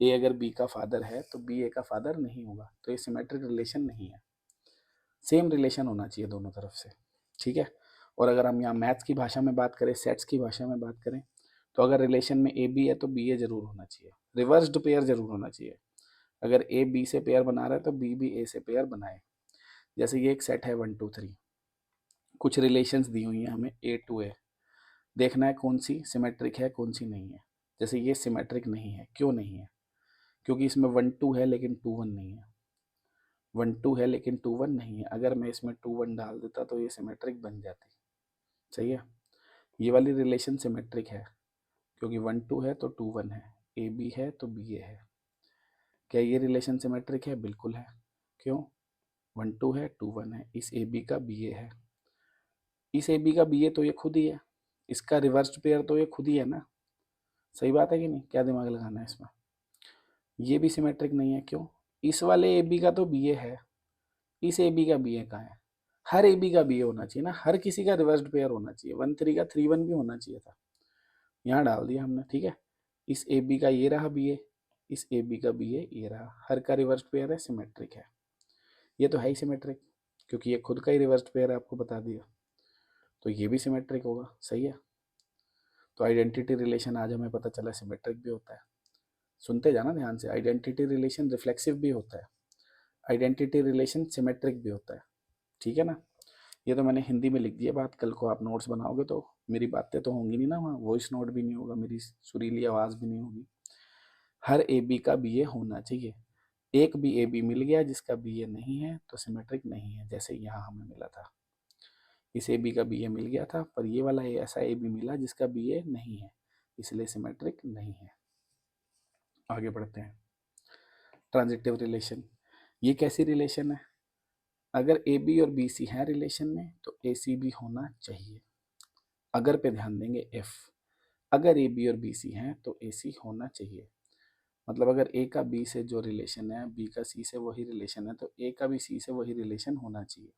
ए अगर बी का फादर है तो बी ए का फादर नहीं होगा, तो ये सिमेट्रिक रिलेशन नहीं है। सेम रिलेशन होना चाहिए दोनों तरफ से, ठीक है। और अगर हम यहाँ मैथ्स की भाषा में बात करें, सेट्स की भाषा में बात करें, तो अगर रिलेशन में ए बी है तो बी ए जरूर होना चाहिए, रिवर्स्ड पेयर जरूर होना चाहिए। अगर ए बी से पेयर बना रहा है तो बी भी ए से पेयर बनाए। जैसे ये एक सेट है 1 2 3, कुछ रिलेशंस दी हुई हैं हमें ए टू ए, देखना है कौन सी सिमेट्रिक है कौन सी नहीं है। जैसे ये सिमेट्रिक नहीं है, क्यों नहीं है? क्योंकि इसमें 1 2 है लेकिन 2 1 नहीं है। 1 2 है लेकिन 2 1 नहीं है, अगर मैं इसमें 2 1 डाल देता तो ये सिमेट्रिक बन जाती। सही है। ये वाली रिलेशन सिमेट्रिक है, क्योंकि 1 2 है तो 2 1 है, ए बी है तो बी ए है। क्या ये रिलेशन सिमेट्रिक है? बिल्कुल है। क्यों? 1 2 है 2 1 है, इस ए बी का बी ए है। इस ए बी का बी ए तो ये खुद ही है, इसका रिवर्स पेयर तो ये खुद ही है ना। सही बात है कि नहीं? क्या दिमाग लगाना है इसमें। ये भी सिमेट्रिक नहीं है, क्यों? इस वाले ए बी का तो बी ए है, इस ए बी का बी ए कहाँ है? हर ए बी का बी ए होना चाहिए ना, हर किसी का रिवर्स्ड पेयर होना चाहिए। 1 3 का 3 1 भी होना चाहिए था, यहाँ डाल दिया हमने, ठीक है। इस ए बी का ये रहा बी ए, इस ए बी का बी ए ये रहा, हर का रिवर्स्ड पेयर है, सिमेट्रिक है। ये तो है ही सिमेट्रिक, क्योंकि ये खुद का ही रिवर्स्ड पेयर है, आपको बता दिया। तो ये भी सिमेट्रिक होगा। सही है। तो आइडेंटिटी रिलेशन आज हमें पता चला सिमेट्रिक भी होता है। सुनते जाना ध्यान से, आइडेंटिटी रिलेशन रिफ्लेक्सिव भी होता है, आइडेंटिटी रिलेशन सिमेट्रिक भी होता है, ठीक है ना। ये तो मैंने हिंदी में लिख दिया बात, कल को आप नोट्स बनाओगे तो मेरी बातें तो होंगी नहीं ना वहाँ, वॉइस नोट भी नहीं होगा, मेरी सुरीली आवाज़ भी नहीं होगी। हर ए बी का बी ए होना चाहिए। एक भी ए बी मिल गया जिसका बी ए नहीं है तो सिमेट्रिक नहीं है, जैसे यहाँ हमें मिला था। इस ए बी का बी ए मिल गया था, पर ये वाला ऐसा ए बी मिला जिसका बी ए नहीं है, इसलिए सिमेट्रिक नहीं है। आगे बढ़ते हैं। ट्रांजिटिव रिलेशन, ये कैसी रिलेशन है? अगर ए बी और बी सी है रिलेशन में तो ए सी भी होना चाहिए। अगर पे ध्यान देंगे एफ, अगर ए बी और बी सी हैं तो ए सी होना चाहिए। मतलब अगर ए का बी से जो रिलेशन है, बी का सी से वही रिलेशन है, तो ए का भी सी से वही रिलेशन होना चाहिए।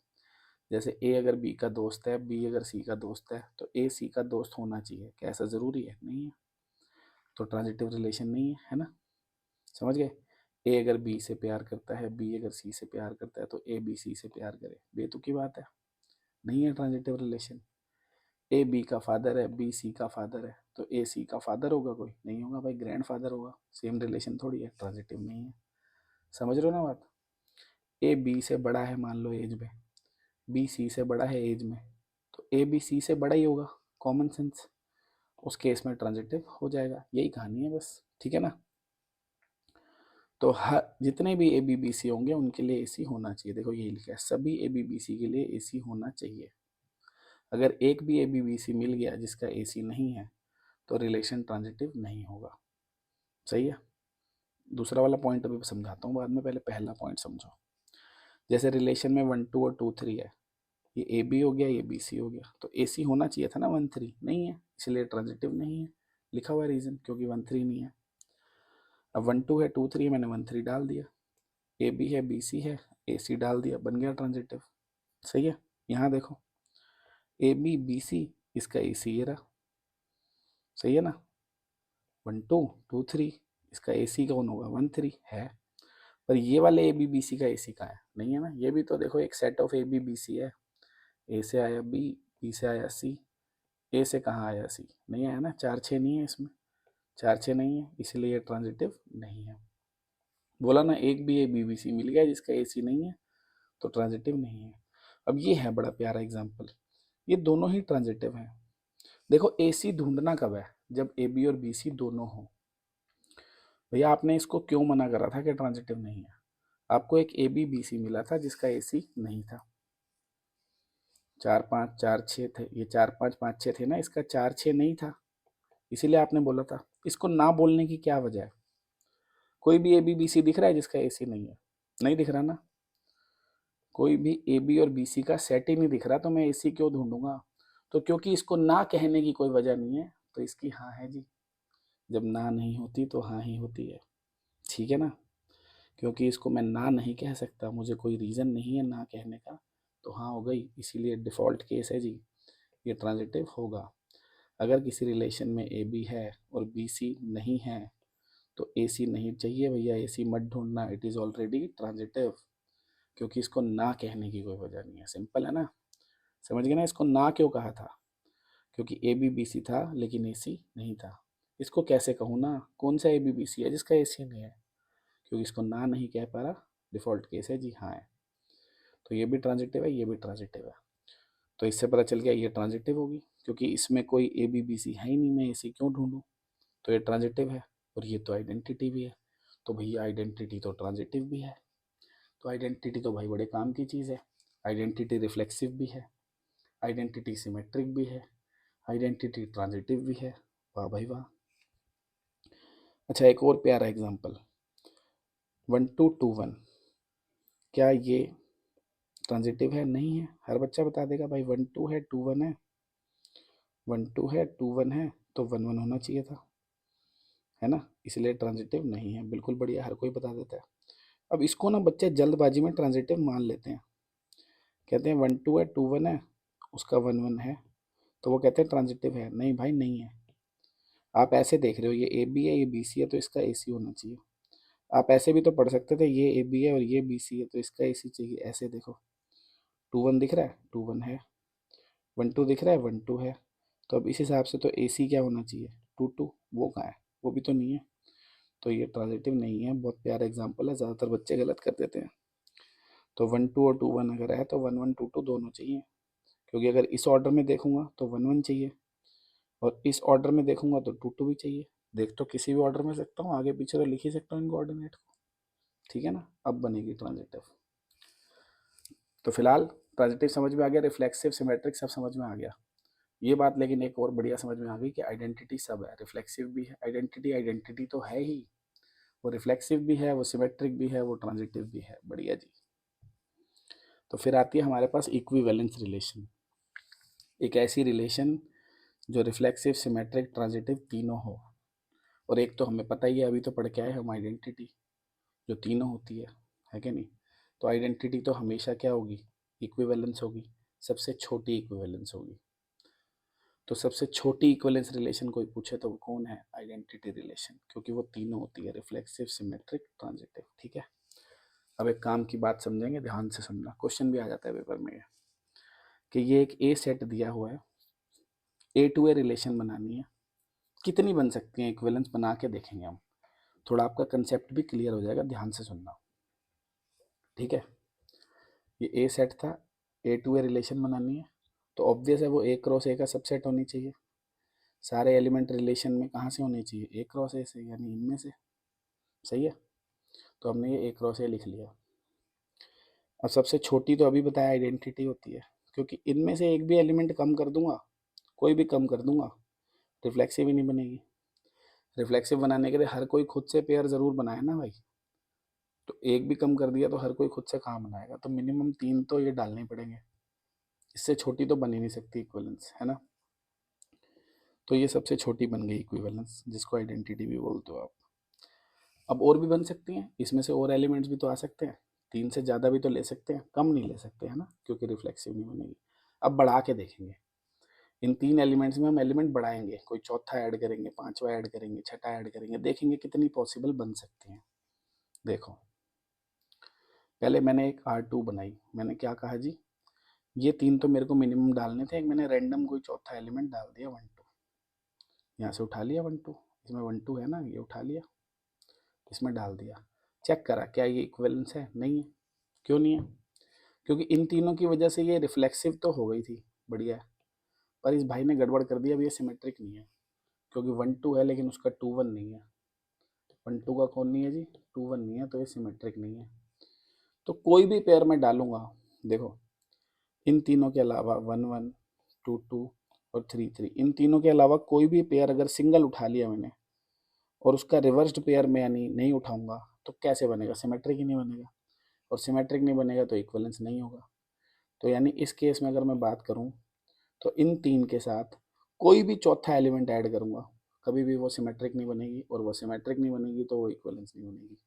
जैसे ए अगर बी का दोस्त है, बी अगर सी का दोस्त है, तो ए सी का दोस्त होना चाहिए। क्या ऐसा ज़रूरी है? नहीं है। तो ट्रांजिटिव रिलेशन नहीं है, है ना। समझ गए। ए अगर बी से प्यार करता है, बी अगर सी से प्यार करता है, तो ए बी सी से प्यार करे, बेतुकी बात है, नहीं है ट्रांजिटिव रिलेशन। ए बी का फादर है, बी सी का फादर है, तो ए सी का फादर होगा? कोई नहीं होगा भाई, ग्रैंड फादर होगा। सेम रिलेशन थोड़ी है, ट्रांजिटिव नहीं है। समझ रहे हो ना बात। ए बी से बड़ा है मान लो एज में, बी सी से बड़ा है एज में, तो ए बी सी से बड़ा ही होगा, कॉमन सेंस। उस केस में ट्रांजिटिव हो जाएगा, यही कहानी है बस, ठीक है ना। तो हर जितने भी ए बी बी सी होंगे उनके लिए ए सी होना चाहिए। देखो यही लिखा है, सभी ए बी बी सी के लिए ए सी होना चाहिए। अगर एक भी ए बी बी सी मिल गया जिसका ए सी नहीं है तो रिलेशन ट्रांजिटिव नहीं होगा। सही है। दूसरा वाला पॉइंट अभी समझाता हूँ बाद में, पहले पहला पॉइंट समझो। जैसे रिलेशन में 1 2 और 2 3 है, ये ए बी हो गया, ये बी सी हो गया, तो ए सी होना चाहिए था ना 1 3, नहीं है, इसलिए ट्रांजिटिव नहीं है। लिखा हुआ रीज़न, क्योंकि 1 3 नहीं है। अब 1 2 है 2 3 है, मैंने 1 3 डाल दिया। ए बी है बी सी है, ए सी डाल दिया, बन गया ट्रांजिटिव। सही है। यहाँ देखो, ए बी बी सी, इसका ए सी ये रहा। सही है ना। 1 2 2 3, इसका ए सी कौन होगा? 1 3 है। पर ये वाले ए बी बी सी का ए सी कहाँ है? नहीं है ना। ये भी तो देखो एक set of A B B C है, ए से आया बी, बी से आया सी, ए से कहाँ आया सी? नहीं आया ना, 4 6 नहीं है इसमें। 4 6 नहीं है, इसलिए ये ट्रांजिटिव नहीं है। बोला ना एक भी ए बी बी सी मिल गया जिसका ए सी नहीं है तो ट्रांजिटिव नहीं है। अब ये है बड़ा प्यारा एग्जाम्पल, ये दोनों ही ट्रांजिटिव हैं। देखो ए सी ढूंढना कब है, जब ए बी और बी सी दोनों हो। भैया आपने इसको क्यों मना करा था कि ट्रांजिटिव नहीं है? आपको एक ए बी बी सी मिला था जिसका ए सी नहीं था। 4 5 4 6 थे, ये 4 5 5 6 थे ना, इसका 4 6 नहीं था, इसीलिए आपने बोला था। इसको ना बोलने की क्या वजह है? कोई भी ए बी बी सी दिख रहा है जिसका ए सी नहीं है? नहीं दिख रहा ना। कोई भी ए बी और बी सी का सेट ही नहीं दिख रहा तो मैं ए सी क्यों ढूंढूंगा? तो क्योंकि इसको ना कहने की कोई वजह नहीं है तो इसकी हाँ है जी। जब ना नहीं होती तो हाँ ही होती है, ठीक है ना। क्योंकि इसको मैं ना नहीं कह सकता, मुझे कोई रीज़न नहीं है ना कहने का, तो हाँ हो गई, इसीलिए डिफ़ॉल्ट केस है जी, ये ट्रांजिटिव होगा। अगर किसी रिलेशन में ए बी है और बी सी नहीं है तो ए सी नहीं चाहिए भैया, ए सी मत ढूंढना, इट इज़ ऑलरेडी ट्रांजिटिव। क्योंकि इसको ना कहने की कोई वजह नहीं है, सिंपल है ना। समझ गए ना इसको ना क्यों कहा था? क्योंकि ए बी बी सी था लेकिन ए सी नहीं था। इसको कैसे कहूँ ना, कौन सा ए बी बी सी है जिसका ए सी नहीं है? क्योंकि इसको ना नहीं कह पा रहा, डिफ़ॉल्ट केस है जी हाँ है। तो ये भी ट्रांजिटिव है, ये भी ट्रांजिटिव है। तो इससे पता चल गया ये ट्रांजिटिव होगी, क्योंकि इसमें कोई ए बी बी सी है ही नहीं, मैं ए सी क्यों ढूंढूं? तो ये ट्रांजिटिव है। और ये तो आइडेंटिटी भी है, तो भैया आइडेंटिटी तो ट्रांजिटिव भी है। तो आइडेंटिटी तो भाई बड़े काम की चीज़ है। आइडेंटिटी रिफ्लेक्सिव भी है, आइडेंटिटी सिमेट्रिक भी है, आइडेंटिटी ट्रांजिटिव भी है। वाह भाई वाह। अच्छा एक और प्यारा एग्जांपल, 1 2 2 1, क्या ये ट्रांजिटिव है? नहीं है। हर बच्चा बता देगा भाई 1 2 है 2 1 है, 1 2 है 2 1 है, तो 1 1 होना चाहिए था, है ना, इसलिए ट्रांजिटिव नहीं है। बिल्कुल बढ़िया, हर कोई बता देता है। अब इसको ना बच्चे जल्दबाजी में ट्रांजिटिव मान लेते हैं, कहते हैं 1 2 है 2 1 है, उसका 1 1 है, तो वो कहते हैं ट्रांजिटिव है। नहीं भाई नहीं है। आप ऐसे देख रहे हो, ये ए बी है ये बी सी है तो इसका ए सी होना चाहिए। आप ऐसे भी तो पढ़ सकते थे, ये ए बी है और ये बी सी है तो इसका ए सी चाहिए। ऐसे देखो, 2 1 दिख रहा है 2 1 है, 1 2 दिख रहा है 1 2 है, तो अब इस हिसाब से तो ए सी क्या होना चाहिए? 2 2, वो कहाँ है? वो भी तो नहीं है। तो ये ट्रांजिटिव नहीं है। बहुत प्यारा एग्जाम्पल है, ज़्यादातर बच्चे गलत कर देते हैं। तो 1 2 और 2 1 अगर है तो 1 1 2 2 दोनों चाहिए, क्योंकि अगर इस ऑर्डर में देखूंगा तो 1 1 चाहिए और इस ऑर्डर में देखूंगा तो 2 2 भी चाहिए। देख तो किसी भी ऑर्डर में सकता हूँ, आगे पीछे तो लिख ही सकता हूँ इन कोऑर्डिनेट को, ठीक है ना। अब बनेगी ट्रांजिटिव। तो फिलहाल ट्रांजिटिव समझ में आ गया, रिफ्लेक्सिव सिमेट्रिक सब समझ में आ गया। ये बात लेकिन एक और बढ़िया समझ में आ गई कि आइडेंटिटी सब है, रिफ्लेक्सिव भी है। आइडेंटिटी आइडेंटिटी तो है ही, वो रिफ्लेक्सिव भी है, वो सिमेट्रिक भी है, वो ट्रांजिटिव भी है। बढ़िया जी। तो फिर आती है हमारे पास इक्विवेलेंस रिलेशन, एक ऐसी रिलेशन जो रिफ्लेक्सिव सिमेट्रिक ट्रांजिटिव तीनों हो। और एक तो हमें पता ही है, अभी तो पढ़ के आए हम, आइडेंटिटी जो तीनों होती है कि नहीं। तो आइडेंटिटी तो हमेशा क्या होगी? इक्विवेलेंस होगी, सबसे छोटी इक्विवेलेंस होगी। तो सबसे छोटी इक्विवेलेंस रिलेशन कोई पूछे तो वो कौन है? आइडेंटिटी रिलेशन, क्योंकि वो तीनों होती है, रिफ्लेक्सिव सिमेट्रिक ट्रांजिटिव, ठीक है। अब एक काम की बात समझेंगे, ध्यान से समझना, क्वेश्चन भी आ जाता है पेपर में कि ये एक ए सेट दिया हुआ है, ए टू ए रिलेशन बनानी है। कितनी बन सकती हैं इक्विवेलेंस, बना के देखेंगे हम, थोड़ा आपका कंसेप्ट भी क्लियर हो जाएगा, ध्यान से सुनना, ठीक है। ये ए सेट था, ए टू ए रिलेशन बनानी है, तो ऑब्वियस है वो ए क्रॉस ए का सबसेट होनी चाहिए। सारे एलिमेंट रिलेशन में कहाँ से होने चाहिए? ए क्रॉस ए से, यानी इनमें से, सही है। तो हमने ये ए क्रॉस ए लिख लिया। अब सबसे छोटी तो अभी बताया आइडेंटिटी होती है, क्योंकि इनमें से एक भी एलिमेंट कम कर दूंगा, कोई भी कम कर दूंगा, रिफ्लेक्सिव ही नहीं बनेगी। रिफ्लेक्सिव बनाने के लिए हर कोई खुद से पेयर ज़रूर बनाए ना भाई, तो एक भी कम कर दिया तो हर कोई खुद से कहाँ बनाएगा, तो मिनिमम 3 तो ये डालने ही पड़ेंगे, इससे छोटी तो बन ही नहीं सकती इक्विवेलेंस, है ना। तो ये सबसे छोटी बन गई इक्विवेलेंस, जिसको आइडेंटिटी भी बोलते हो आप। अब और भी बन सकती हैं, इसमें से और एलिमेंट्स भी तो आ सकते हैं, 3 से ज़्यादा भी तो ले सकते हैं, कम नहीं ले सकते, है ना, क्योंकि रिफ्लेक्सिव नहीं बनेगी। अब बढ़ा के देखेंगे, इन 3 एलिमेंट्स में हम एलिमेंट बढ़ाएंगे, कोई चौथा ऐड करेंगे, पांचवा ऐड करेंगे, छठा ऐड करेंगे, देखेंगे कितनी पॉसिबल बन सकती हैं। देखो पहले मैंने एक R2 बनाई, मैंने क्या कहा जी, ये 3 तो मेरे को मिनिमम डालने थे, एक मैंने रैंडम कोई चौथा एलिमेंट डाल दिया 1 2, यहाँ से उठा लिया 1 2, इसमें 1 2 है ना, ये उठा लिया, इसमें डाल दिया, चेक करा क्या ये इक्विवेलेंस है, नहीं है। क्यों नहीं है? क्योंकि इन तीनों की वजह से ये रिफ्लेक्सिव तो हो गई थी, बढ़िया है, पर इस भाई ने गड़बड़ कर दिया, अब ये सिमेट्रिक नहीं है, क्योंकि 1 2 है लेकिन उसका 2 1 नहीं है। 1 2 का कौन नहीं है जी, 2 1 नहीं है, तो ये सिमेट्रिक नहीं है। तो कोई भी पेयर मैं डालूंगा, देखो इन तीनों के अलावा 1 1 2 2 और 3 3, इन तीनों के अलावा कोई भी पेयर अगर सिंगल उठा लिया मैंने और उसका रिवर्स्ड पेयर मैं यानी नहीं उठाऊंगा, तो कैसे बनेगा, सिमेट्रिक ही नहीं बनेगा, और सिमेट्रिक नहीं बनेगा तो इक्विवेलेंस नहीं होगा। तो यानी इस केस में अगर मैं बात करूं, तो इन तीन के साथ कोई भी चौथा एलिमेंट ऐड करूंगा, कभी भी वो सिमेट्रिक नहीं बनेगी, और वो सिमेट्रिक नहीं बनेगी तो वो इक्विवेलेंस नहीं बनेगी।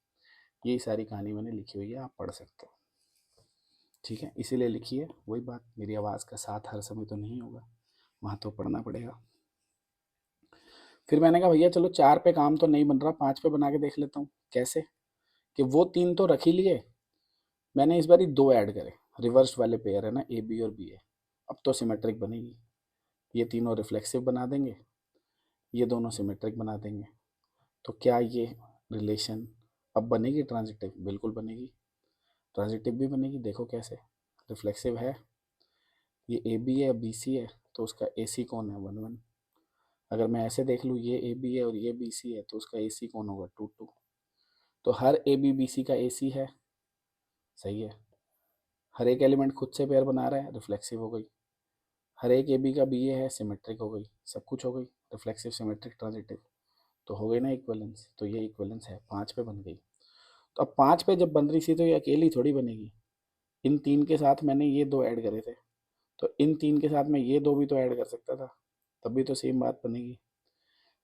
यही सारी कहानी मैंने लिखी हुई है, आप पढ़ सकते हो। ठीक है, इसीलिए लिखी है, वही बात, मेरी आवाज़ का साथ हर समय तो नहीं होगा, वहाँ तो पढ़ना पड़ेगा। फिर मैंने कहा भैया चलो 4 पे काम तो नहीं बन रहा, 5 पे बना के देख लेता हूँ। कैसे? कि वो 3 तो रख ही लिए, मैंने इस बार 2 ऐड करे, रिवर्स वाले पेयर है ना, ए बी और बी ए, अब तो सिमेट्रिक बनेगी। ये तीनों रिफ्लेक्सिव बना देंगे, ये दोनों सिमेट्रिक बना देंगे। तो क्या ये रिलेशन अब बनेगी ट्रांजिटिव? बिल्कुल बनेगी, ट्रांजिटिव भी बनेगी। देखो कैसे, रिफ्लेक्सिव है, ये ए बी है, बी सी है, तो उसका ए सी कौन है, 1 1। अगर मैं ऐसे देख लूँ, ये ए बी है और ये बी सी है, तो उसका ए सी कौन होगा, 2 2। तो हर ए बी बी सी का ए सी है, सही है। हर एक एलिमेंट खुद से पेयर बना रहा है, रिफ्लेक्सिव हो गई। हर एक ए बी का बी ए है, सिमेट्रिक हो गई, सब कुछ हो गई, रिफ्लेक्सिव सिमेट्रिक ट्रांजिटिव, तो हो गई ना इक्विवेलेंस। तो ये इक्विवेलेंस है, 5 पे बन गई। तो अब 5 पे जब बन रही थी तो ये अकेली थोड़ी बनेगी, इन तीन के साथ मैंने ये 2 ऐड करे थे, तो इन तीन के साथ मैं ये 2 भी तो ऐड कर सकता था, तब भी तो सेम बात बनेगी।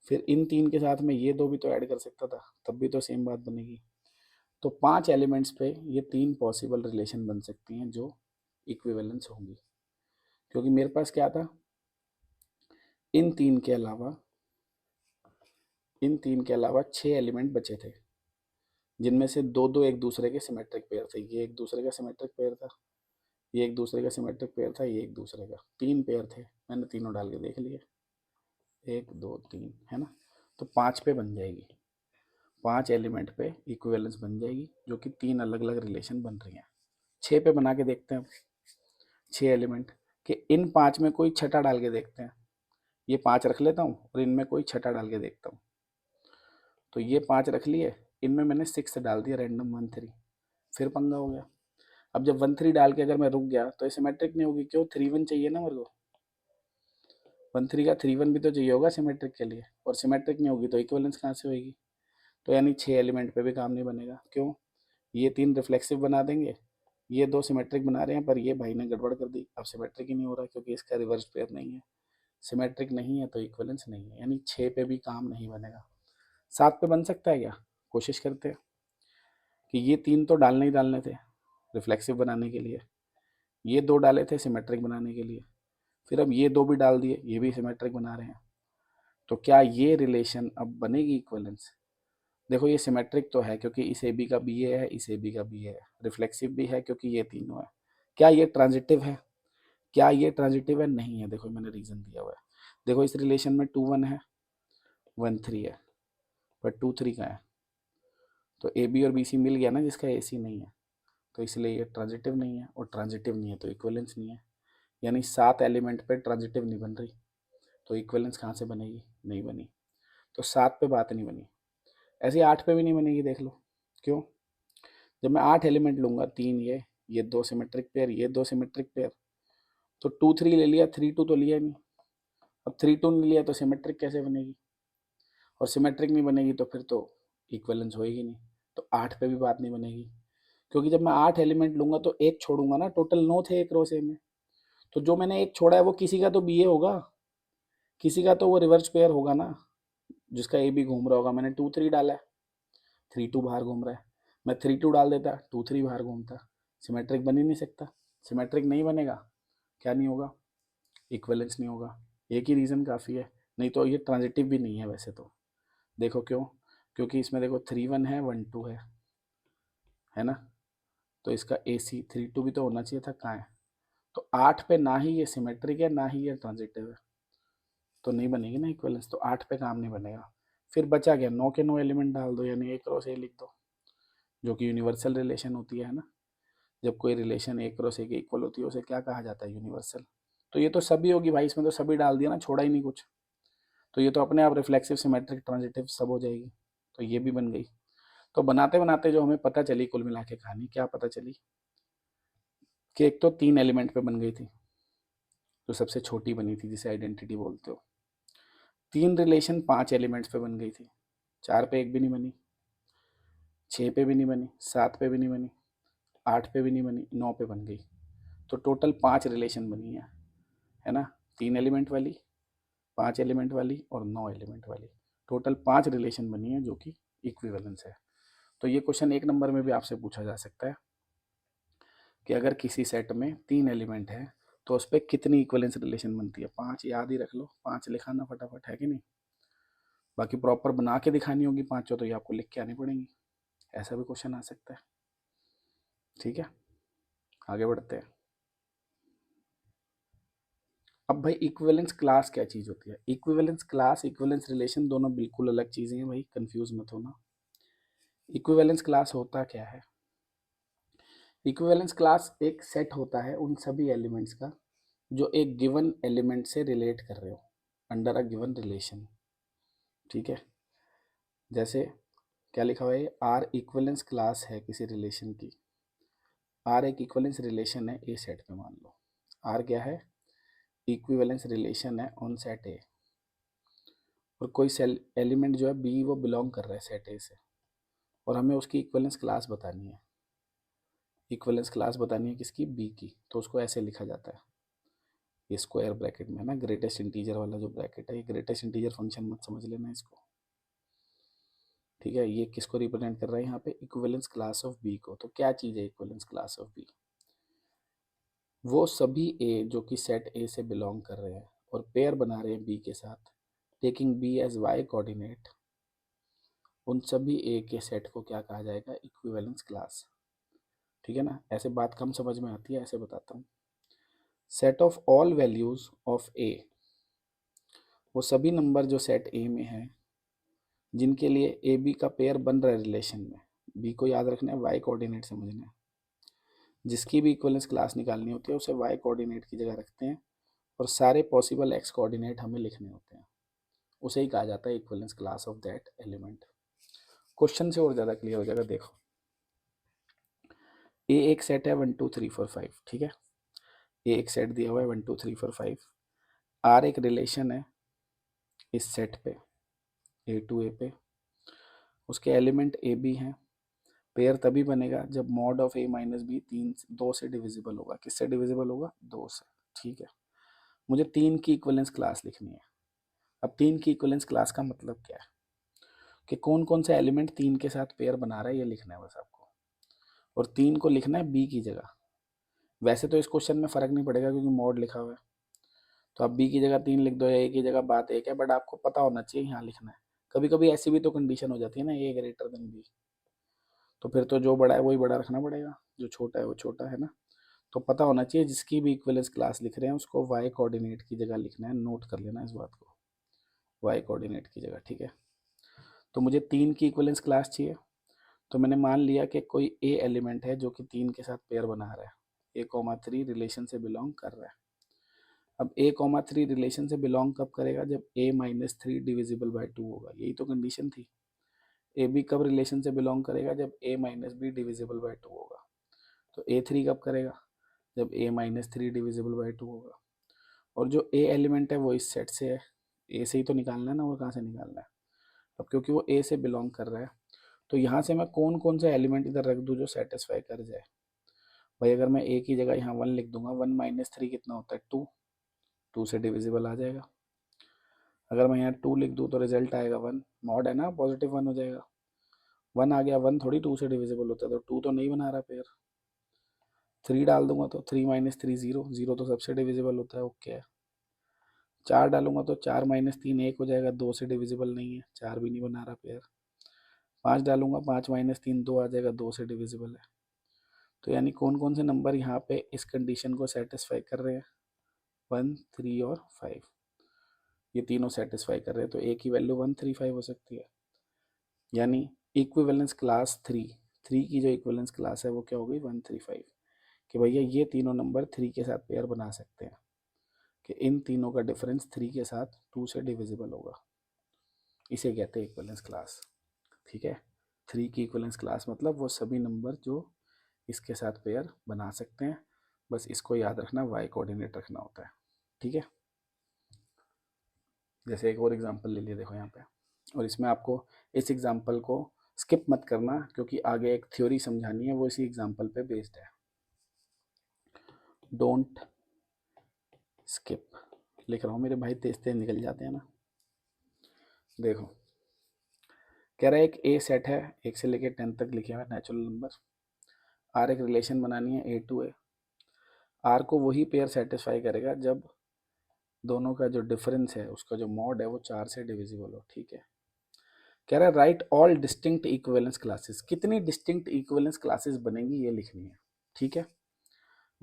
फिर इन तीन के साथ मैं ये 2 भी तो ऐड कर सकता था, तब भी तो सेम बात बनेगी। तो 5 एलिमेंट्स पे ये 3 पॉसिबल रिलेशन बन सकती हैं जो इक्विवेलेंस होंगी, क्योंकि मेरे पास क्या था, इन तीन के अलावा इन तीन के अलावा 6 एलिमेंट बचे थे, जिनमें से दो दो एक दूसरे के सिमेट्रिक पेयर थे। ये एक दूसरे का सिमेट्रिक पेयर था, ये एक दूसरे का सिमेट्रिक पेयर था, ये एक दूसरे का, 3 पेयर थे, मैंने तीनों डाल के देख लिए, 1 2 3, है ना। तो 5 पे बन जाएगी, 5 एलिमेंट पे इक्विवेलेंस बन जाएगी, जो कि 3 अलग अलग रिलेशन बन रही हैं। 6 पे बना के देखते हैं, 6 एलिमेंट कि इन 5 में कोई छठा डाल के देखते हैं। ये 5 रख लेता हूँ और इनमें कोई छठा डाल के देखता हूँ। तो ये 5 रख लिए, इनमें मैंने 6 डाल दिया, रैंडम 1 3, फिर पंगा हो गया। अब जब 1 3 डाल के अगर मैं रुक गया तो ये सिमेट्रिक नहीं होगी, क्यों, 3 1 चाहिए ना मेरे को, 1 3 का 3 1 भी तो चाहिए होगा सिमेट्रिक के लिए, और सिमेट्रिक नहीं होगी तो इक्विवेलेंस कहाँ से होगी। तो यानी 6 एलिमेंट पे भी काम नहीं बनेगा, क्यों, ये 3 रिफ्लेक्सिव बना देंगे, ये 2 सिमेट्रिक बना रहे हैं, पर ये भाई ने गड़बड़ कर दी, अब सिमेट्रिक ही नहीं हो रहा क्योंकि इसका रिवर्स पेयर नहीं है, सिमेट्रिक नहीं है तो इक्विवेलेंस नहीं है, यानी 6 पे भी काम नहीं बनेगा। 7 पे बन सकता है क्या, कोशिश करते हैं कि ये 3 तो डालने ही डालने थे रिफ्लेक्सिव बनाने के लिए, ये 2 डाले थे सिमेट्रिक बनाने के लिए, फिर अब ये 2 भी डाल दिए, ये भी सिमेट्रिक बना रहे हैं। तो क्या ये रिलेशन अब बनेगी इक्विवेलेंस? देखो ये सिमेट्रिक तो है क्योंकि इस ए बी का बी ए है, इस ए बी का बी ए है, रिफ्लेक्सिव भी है क्योंकि ये तीनों है। क्या ये ट्रांजिटिव है? क्या ये ट्रांजिटिव है? नहीं है, देखो मैंने रीजन दिया हुआ है। देखो इस रिलेशन में 2 1 है, 1 3 है, पर 2 3 का है, तो ए बी और बी सी मिल गया ना, जिसका ए सी नहीं है, तो इसलिए ये ट्रांजिटिव नहीं है, और ट्रांजिटिव नहीं है तो इक्विवेलेंस नहीं है। यानी 7 एलिमेंट पे ट्रांजिटिव नहीं बन रही, तो इक्विवेलेंस कहाँ से बनेगी, नहीं बनी। तो 7 पे बात नहीं बनी, ऐसे 8 पे भी नहीं बनेगी, देख लो क्यों। जब मैं 8 एलिमेंट लूंगा, 3 ये 2 सिमेट्रिक पेयर, ये 2 सिमेट्रिक पेयर, तो 2 3 ले लिया, 3 2 तो लिया नहीं। अब 3 2 नहीं लिया तो सिमेट्रिक कैसे बनेगी, और सिमेट्रिक नहीं बनेगी तो फिर तो इक्विवेलेंस होएगी नहीं, तो 8 पे भी बात नहीं बनेगी, क्योंकि जब मैं 8 एलिमेंट लूंगा तो एक छोड़ूंगा ना, टोटल 9 थे एक रो से में, तो जो मैंने एक छोड़ा है वो किसी का तो बी ए होगा, किसी का तो वो रिवर्स पेयर होगा ना, जिसका ए बी घूम रहा होगा। मैंने 2 3 डाला है, 3 2 बाहर घूम रहा है, मैं 3 2 डाल देता, 2 3 बाहर घूमता, सिमेट्रिक बन ही नहीं सकता। सिमेट्रिक नहीं बनेगा, क्या नहीं होगा, इक्विवेलेंस नहीं होगा। एक ही रीज़न काफ़ी है, नहीं तो ये ट्रांजिटिव भी नहीं है वैसे तो। देखो क्यों, क्योंकि इसमें देखो 3 1 है, 1 2 है ना, तो इसका ए सी 3 2 भी तो होना चाहिए था, कहाँ है। तो 8 पे ना ही ये सिमेट्रिक है ना ही ये ट्रांजिटिव है, तो नहीं बनेगी ना इक्विवेलेंस, तो 8 पे काम नहीं बनेगा। फिर बचा गया 9 के 9 एलिमेंट डाल दो, यानी ए क्रॉस ए लिख दो, जो कि यूनिवर्सल रिलेशन होती है ना। जब कोई रिलेशन ए क्रॉस ए के इक्वल होती है उसे क्या कहा जाता है, यूनिवर्सल। तो ये तो सभी होगी भाई, इसमें तो सभी डाल दिया ना, छोड़ा ही नहीं कुछ। तो ये तो अपने आप रिफ्लेक्सिव सिमेट्रिक ट्रांजिटिव सब हो जाएगी, तो ये भी बन गई। तो बनाते बनाते जो हमें पता चली कुल मिला के कहानी, क्या पता चली कि एक तो 3 एलिमेंट पे बन गई थी, जो सबसे छोटी बनी थी जिसे आइडेंटिटी बोलते हो। 3 रिलेशन 5 एलिमेंट्स पे बन गई थी, 4 पे एक भी नहीं बनी, 6 पे भी नहीं बनी, 7 पे भी नहीं बनी, 8 पे भी नहीं बनी, 9 पे बन गई। तो टोटल 5 रिलेशन बनी है ना, 3 एलिमेंट वाली, 5 एलिमेंट वाली और 9 एलिमेंट वाली। टोटल 5 रिलेशन बनी है जो कि इक्विवेलेंस है। तो ये क्वेश्चन 1 नंबर में भी आपसे पूछा जा सकता है कि अगर किसी सेट में 3 एलिमेंट है तो उस पर कितनी इक्विवेलेंस रिलेशन बनती है। 5 याद ही रख लो, 5 लिखाना फटाफट, है कि नहीं। बाकी प्रॉपर बना के दिखानी होगी पांचों, तो ये आपको लिख के आनी पड़ेंगी। ऐसा भी क्वेश्चन आ सकता है। ठीक है, आगे बढ़ते हैं। अब भाई इक्विवेलेंस क्लास क्या चीज़ होती है। इक्विवेलेंस क्लास, इक्विवेलेंस रिलेशन दोनों बिल्कुल अलग चीज़ें हैं भाई, कंफ्यूज मत होना। इक्विवेलेंस क्लास होता क्या है। इक्विवेलेंस क्लास एक सेट होता है उन सभी एलिमेंट्स का जो एक गिवन एलिमेंट से रिलेट कर रहे हो अंडर अ गिवन रिलेशन। ठीक है, जैसे क्या लिखा हुआ है, आर इक्विवेलेंस क्लास है किसी रिलेशन की। आर एक इक्विवेलेंस रिलेशन है ए सेट पे, मान लो आर क्या है, इक्विवेलेंस रिलेशन है ऑन सेट ए, और कोई सेल एलिमेंट जो है बी वो बिलोंग कर रहा है सेट ए से, और हमें उसकी इक्विवेलेंस क्लास बतानी है। इक्विवेलेंस क्लास बतानी है किसकी, बी की। तो उसको ऐसे लिखा जाता है, ये स्क्वायर ब्रैकेट में ना, ग्रेटेस्ट इंटीजर वाला जो ब्रैकेट है, ये ग्रेटेस्ट इंटीजर फंक्शन मत समझ लेना इसको। ठीक है, ये किसको रिप्रेजेंट कर रहा है यहाँ पे, इक्विवेलेंस क्लास ऑफ बी को। तो क्या चीज़ है इक्विवेलेंस क्लास ऑफ बी, वो सभी ए जो कि सेट ए से बिलोंग कर रहे हैं और पेयर बना रहे हैं बी के साथ, taking B as Y coordinate, उन सभी ए के सेट को क्या कहा जाएगा, इक्विवेलेंस क्लास। ठीक है ना, ऐसे बात कम समझ में आती है, ऐसे बताता हूँ। Set of all values of A, वो सभी नंबर जो सेट ए में है जिनके लिए ए बी का पेयर बन रहा है रिलेशन में, बी को याद रखना है, वाई कोऑर्डिनेट समझना है। जिसकी भी इक्विवेलेंस क्लास निकालनी होती है उसे वाई कोऑर्डिनेट की जगह रखते हैं, और सारे पॉसिबल एक्स कोऑर्डिनेट हमें लिखने होते हैं, उसे ही कहा जाता है equivalence class of that element. Question से और ज़्यादा क्लियर हो जाएगा, देखो ए एक सेट है 1 2 3 4 5, ठीक है, ए एक सेट दिया हुआ है 1 2 3 4 5। आर एक रिलेशन है इस सेट पे, ए टू ए पे, उसके एलिमेंट ए बी हैं। पेयर तभी बनेगा जब mod of A minus B 2 से डिविजिबल होगा। किससे डिविजिबल होगा, 2 से। ठीक है, मुझे 3 की इक्विवेलेंस क्लास लिखनी है। अब 3 की इक्विवेलेंस क्लास का मतलब क्या है कि कौन कौन सा एलिमेंट 3 के साथ पेयर बना रहा है, ये लिखना है बस आपको, और 3 को लिखना है बी की जगह। वैसे तो इस क्वेश्चन में फ़र्क नहीं पड़ेगा क्योंकि मॉड लिखा हुआ है, तो आप बी की जगह 3 लिख दो या ए की जगह, बात एक है, बट आपको पता होना चाहिए यहाँ लिखना है। कभी कभी ऐसी भी तो कंडीशन हो जाती है ना, ए ग्रेटर देन बी, तो फिर तो जो बड़ा है वही बड़ा रखना पड़ेगा, जो छोटा है वो छोटा है ना। तो पता होना चाहिए जिसकी भी इक्विवेलेंस क्लास लिख रहे हैं उसको वाई कोऑर्डिनेट की जगह लिखना है, नोट कर लेना इस बात को, वाई कोऑर्डिनेट की जगह। ठीक है, तो मुझे 3 की इक्विवेलेंस क्लास चाहिए, तो मैंने मान लिया कि कोई ए एलिमेंट है जो कि 3 के साथ पेयर बना रहा है, ए कॉमा 3 रिलेशन से बिलोंग कर रहा है। अब ए कॉमा 3 रिलेशन से बिलोंग कब करेगा, जब ए माइनस 3 डिविजिबल बाई 2 होगा, यही तो कंडीशन थी। ए बी कब रिलेशन से बिलोंग करेगा, जब ए माइनस बी डिविजिबल बाई 2 होगा। तो ए थ्री कब करेगा, जब ए माइनस 3 डिविजिबल बाई 2 होगा। और जो ए एलिमेंट है वो इस सेट से है, ए से ही तो निकालना है ना, और कहाँ से निकालना है। अब क्योंकि वो ए से बिलोंग कर रहा है, तो यहाँ से मैं कौन कौन सा एलिमेंट इधर रख दूँ जो सेटिस्फाई कर जाए। भाई अगर मैं ए की जगह यहाँ 1 लिख दूंगा, 1 माइनस 3 कितना होता है, 2, 2 से डिविजिबल आ जाएगा। अगर मैं यहाँ 2 लिख दूँ तो रिजल्ट आएगा 1, मॉड है ना, पॉजिटिव 1 हो जाएगा। 1 आ गया, 1 थोड़ी 2 से डिविजिबल होता है, तो 2 तो नहीं बना रहा पेयर। 3 डाल दूंगा तो 3 माइनस 3 0, 0 तो सबसे डिविजिबल होता है, ओके है। 4 डालूंगा तो 4 माइनस 3 1 हो जाएगा, 2 से डिविजिबल नहीं है, 4 भी नहीं बना रहा पेयर। 5 डालूंगा, 5 माइनस 3 2 आ जाएगा, 2 से डिविजिबल है। तो यानी कौन कौन से नंबर यहाँ पे इस कंडीशन को सेटिस्फाई कर रहे हैं, 1 3 और 5। ये तीनों सेटिस्फाई कर रहे हैं, तो ए की वैल्यू 135 हो सकती है। यानी इक्विवेलेंस क्लास थ्री की जो इक्विवेलेंस क्लास है वो क्या हो गई 135, कि भैया ये तीनों नंबर 3 के साथ पेयर बना सकते हैं, कि इन तीनों का डिफरेंस 3 के साथ 2 से डिविजिबल होगा। इसे कहते हैं इक्विवेलेंस क्लास। ठीक है, 3 की इक्विवेलेंस क्लास मतलब वो सभी नंबर जो इसके साथ पेयर बना सकते हैं। बस इसको याद रखना, वाई कोऑर्डिनेट रखना होता है। ठीक है, जैसे एक और एग्जांपल ले लिया देखो यहाँ पे, और इसमें आपको इस एग्जांपल को स्किप मत करना, क्योंकि आगे एक थ्योरी समझानी है, वो इसी एग्जांपल पे बेस्ड है। डोंट स्किप लिख रहा हूँ, मेरे भाई तेज तेज निकल जाते हैं ना। देखो, कह रहा है एक ए सेट है, 1 से लेकर 10 तक लिखे हुए नेचुरल नंबर। आर एक रिलेशन बनानी है ए टू ए। आर को वही पेयर सेटिस्फाई करेगा जब दोनों का जो डिफरेंस है, उसका जो मॉड है वो 4 से डिविजिबल हो। ठीक है, कह रहा है right all distinct equivalence classes. कितनी डिस्टिंक्ट इक्विवेलेंस क्लासेस बनेंगी ये लिखनी है। ठीक है,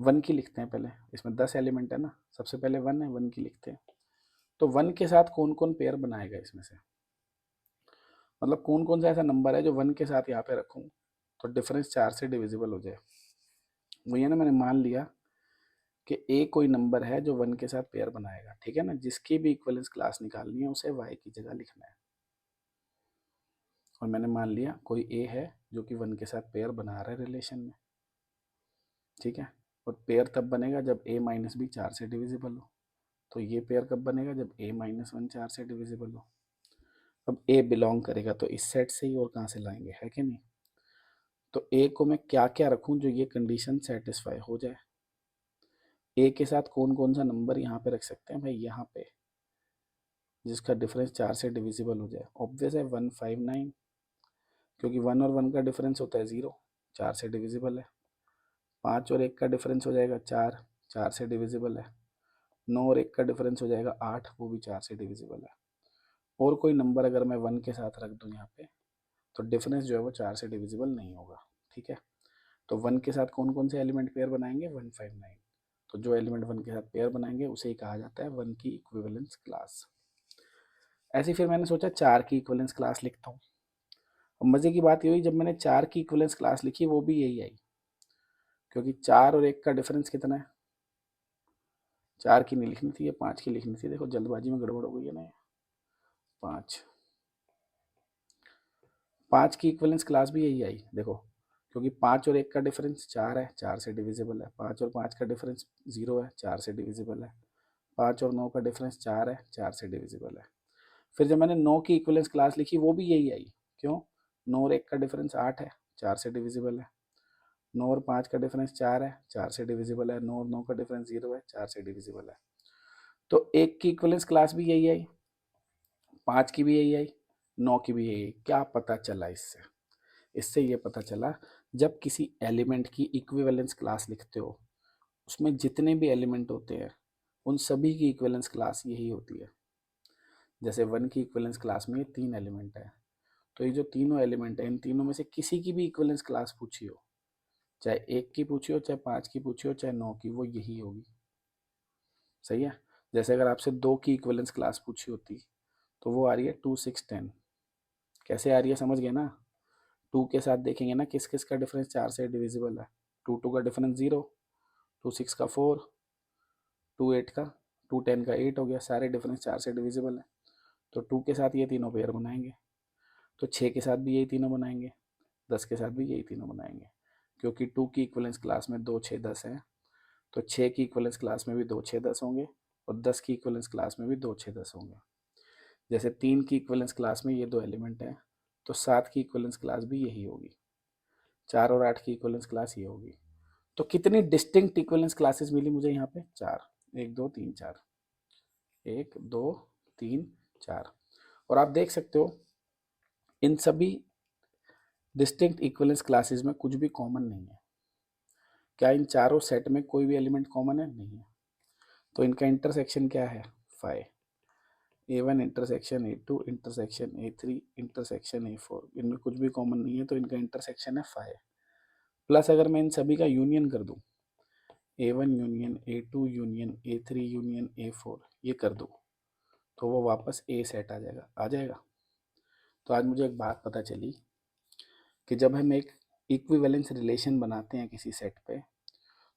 1 की लिखते हैं पहले, इसमें 10 एलिमेंट है ना, सबसे पहले 1 है, 1 की लिखते हैं। तो 1 के साथ कौन कौन पेयर बनाएगा इसमें से, मतलब कौन कौन सा ऐसा नंबर है जो 1 के साथ यहाँ पे रखूँ तो डिफरेंस 4 से डिविजिबल हो जाए। वही है ना, मैंने मान लिया कि ए कोई नंबर है जो 1 के साथ पेयर बनाएगा। ठीक है ना, जिसकी भी इक्विवेलेंस क्लास निकालनी है उसे वाई की जगह लिखना है। और मैंने मान लिया कोई ए है जो कि 1 के साथ पेयर बना रहा है रिलेशन में। ठीक है, और पेयर तब बनेगा जब ए माइनस बी 4 से डिविजिबल हो। तो ये पेयर कब बनेगा, जब ए माइनस 1 4 से डिविजिबल हो। अब ए बिलोंग करेगा तो इस सेट से ही, और कहाँ से लाएंगे, है कि नहीं। तो ए को मैं क्या क्या रखूं जो ये कंडीशन सेटिस्फाई हो जाए। ए के साथ कौन कौन सा नंबर यहाँ पे रख सकते हैं भाई, यहाँ पे जिसका डिफरेंस 4 से डिविजिबल हो जाए। ऑब्वियस है 159, क्योंकि 1 और 1 का डिफरेंस होता है 0, 4 से डिविजिबल है। 5 और 1 का डिफरेंस हो जाएगा 4, 4 से डिविजिबल है। 9 और 1 का डिफरेंस हो जाएगा 8, वो भी 4 से डिविजिबल है। और कोई नंबर अगर मैं 1 के साथ रख दूँ यहाँ पे, तो डिफरेंस जो है वो 4 से डिविजिबल नहीं होगा। ठीक है, तो 1 के साथ कौन कौन से एलिमेंट पेयर बनाएंगे, 159। तो जो एलिमेंट 1 के साथ पेयर बनाएंगे उसे ही कहा जाता है 1 की इक्विवेलेंस क्लास। ऐसे फिर मैंने सोचा 4 की इक्विवेलेंस क्लास लिखता हूँ। अब मजे की बात ये हुई, जब मैंने 4 की इक्विवेलेंस क्लास लिखी वो भी यही आई, क्योंकि 4 और 1 का डिफरेंस कितना है, 4 की नहीं लिखनी थी, ये 5 की लिखनी थी। देखो जल्दबाजी में गड़बड़ हो गई है ना। 5 की इक्विवेलेंस क्लास भी यही आई, देखो, क्योंकि 5 और 1 का डिफरेंस 4 है, 4 से डिविजिबल है। 5 और 5 का डिफरेंस 0 है, 4 से डिविजिबल है। 5 और 9 का डिफरेंस 4 है, 4 से डिविजिबल है। फिर जब मैंने 9 की इक्विवेलेंस क्लास लिखी वो भी यही आई, क्यों, 9 और 1 का डिफरेंस 8 है, 4 से डिविजिबल है। 9 और 5 का डिफरेंस 4 है, 4 से डिविजिबल है। 9 और 9 का डिफरेंस 0 है, 4 से डिविजिबल है। तो 1 की इक्विवेलेंस क्लास भी यही आई, 5 की भी यही आई, 9 की भी यही आई। क्या पता चला इससे, इससे ये पता चला जब किसी एलिमेंट की इक्विवेलेंस क्लास लिखते हो, उसमें जितने भी एलिमेंट होते हैं उन सभी की इक्विवेलेंस क्लास यही होती है। जैसे 1 की इक्विवेलेंस क्लास में 3 एलिमेंट है, तो ये जो तीनों एलिमेंट है इन तीनों में से किसी की भी इक्विवेलेंस क्लास पूछी हो, चाहे 1 की पूछी हो, चाहे 5 की पूछी हो, चाहे 9 की, वो यही होगी। सही है, जैसे अगर आपसे 2 की इक्विवेलेंस क्लास पूछी होती तो वो आ रही है 2 6 10। कैसे आ रही है समझ गए ना। 2 के साथ देखेंगे ना किस किस का डिफरेंस 4 से डिविजिबल है। 2 2 का डिफरेंस 0, 2 6 का 4, 2 8 का, 2 10 का 8 हो गया, सारे डिफरेंस 4 से डिविजिबल है। तो 2 के साथ ये तीनों पेयर बनाएंगे, तो 6 के साथ भी यही तीनों बनाएंगे, 10 के साथ भी यही तीनों बनाएंगे। क्योंकि 2 की इक्विवेलेंस क्लास में 2 6 10 है, तो 6 की इक्विवेलेंस क्लास में भी 2 6 10 होंगे, और 10 की इक्विवेलेंस क्लास में भी 2 6 10 होंगे। जैसे 3 की इक्विवेलेंस क्लास में ये 2 एलिमेंट हैं, तो 7 की इक्विवेलेंस क्लास भी यही होगी। 4 और 8 की इक्विवेलेंस क्लास ये होगी। तो कितनी डिस्टिंक्ट इक्विवेलेंस क्लासेस मिली मुझे यहाँ पे, 4, 1 2 3 4, 1 2 3 4। और आप देख सकते हो इन सभी डिस्टिंक्ट इक्विवेलेंस क्लासेस में कुछ भी कॉमन नहीं है। क्या इन चारों सेट में कोई भी एलिमेंट कॉमन है, नहीं है। तो इनका इंटरसेक्शन क्या है, 5। A1 intersection A2 intersection A3 intersection A4, इनमें कुछ भी कॉमन नहीं है, तो इनका इंटरसेक्शन है 5। प्लस अगर मैं इन सभी का यूनियन कर दूं, A1 union A2 union A3 union A4, ये कर दूं, तो वो वापस ए सेट आ जाएगा। तो आज मुझे एक बात पता चली कि जब हम एक इक्विवेलेंस रिलेशन बनाते हैं किसी सेट पे,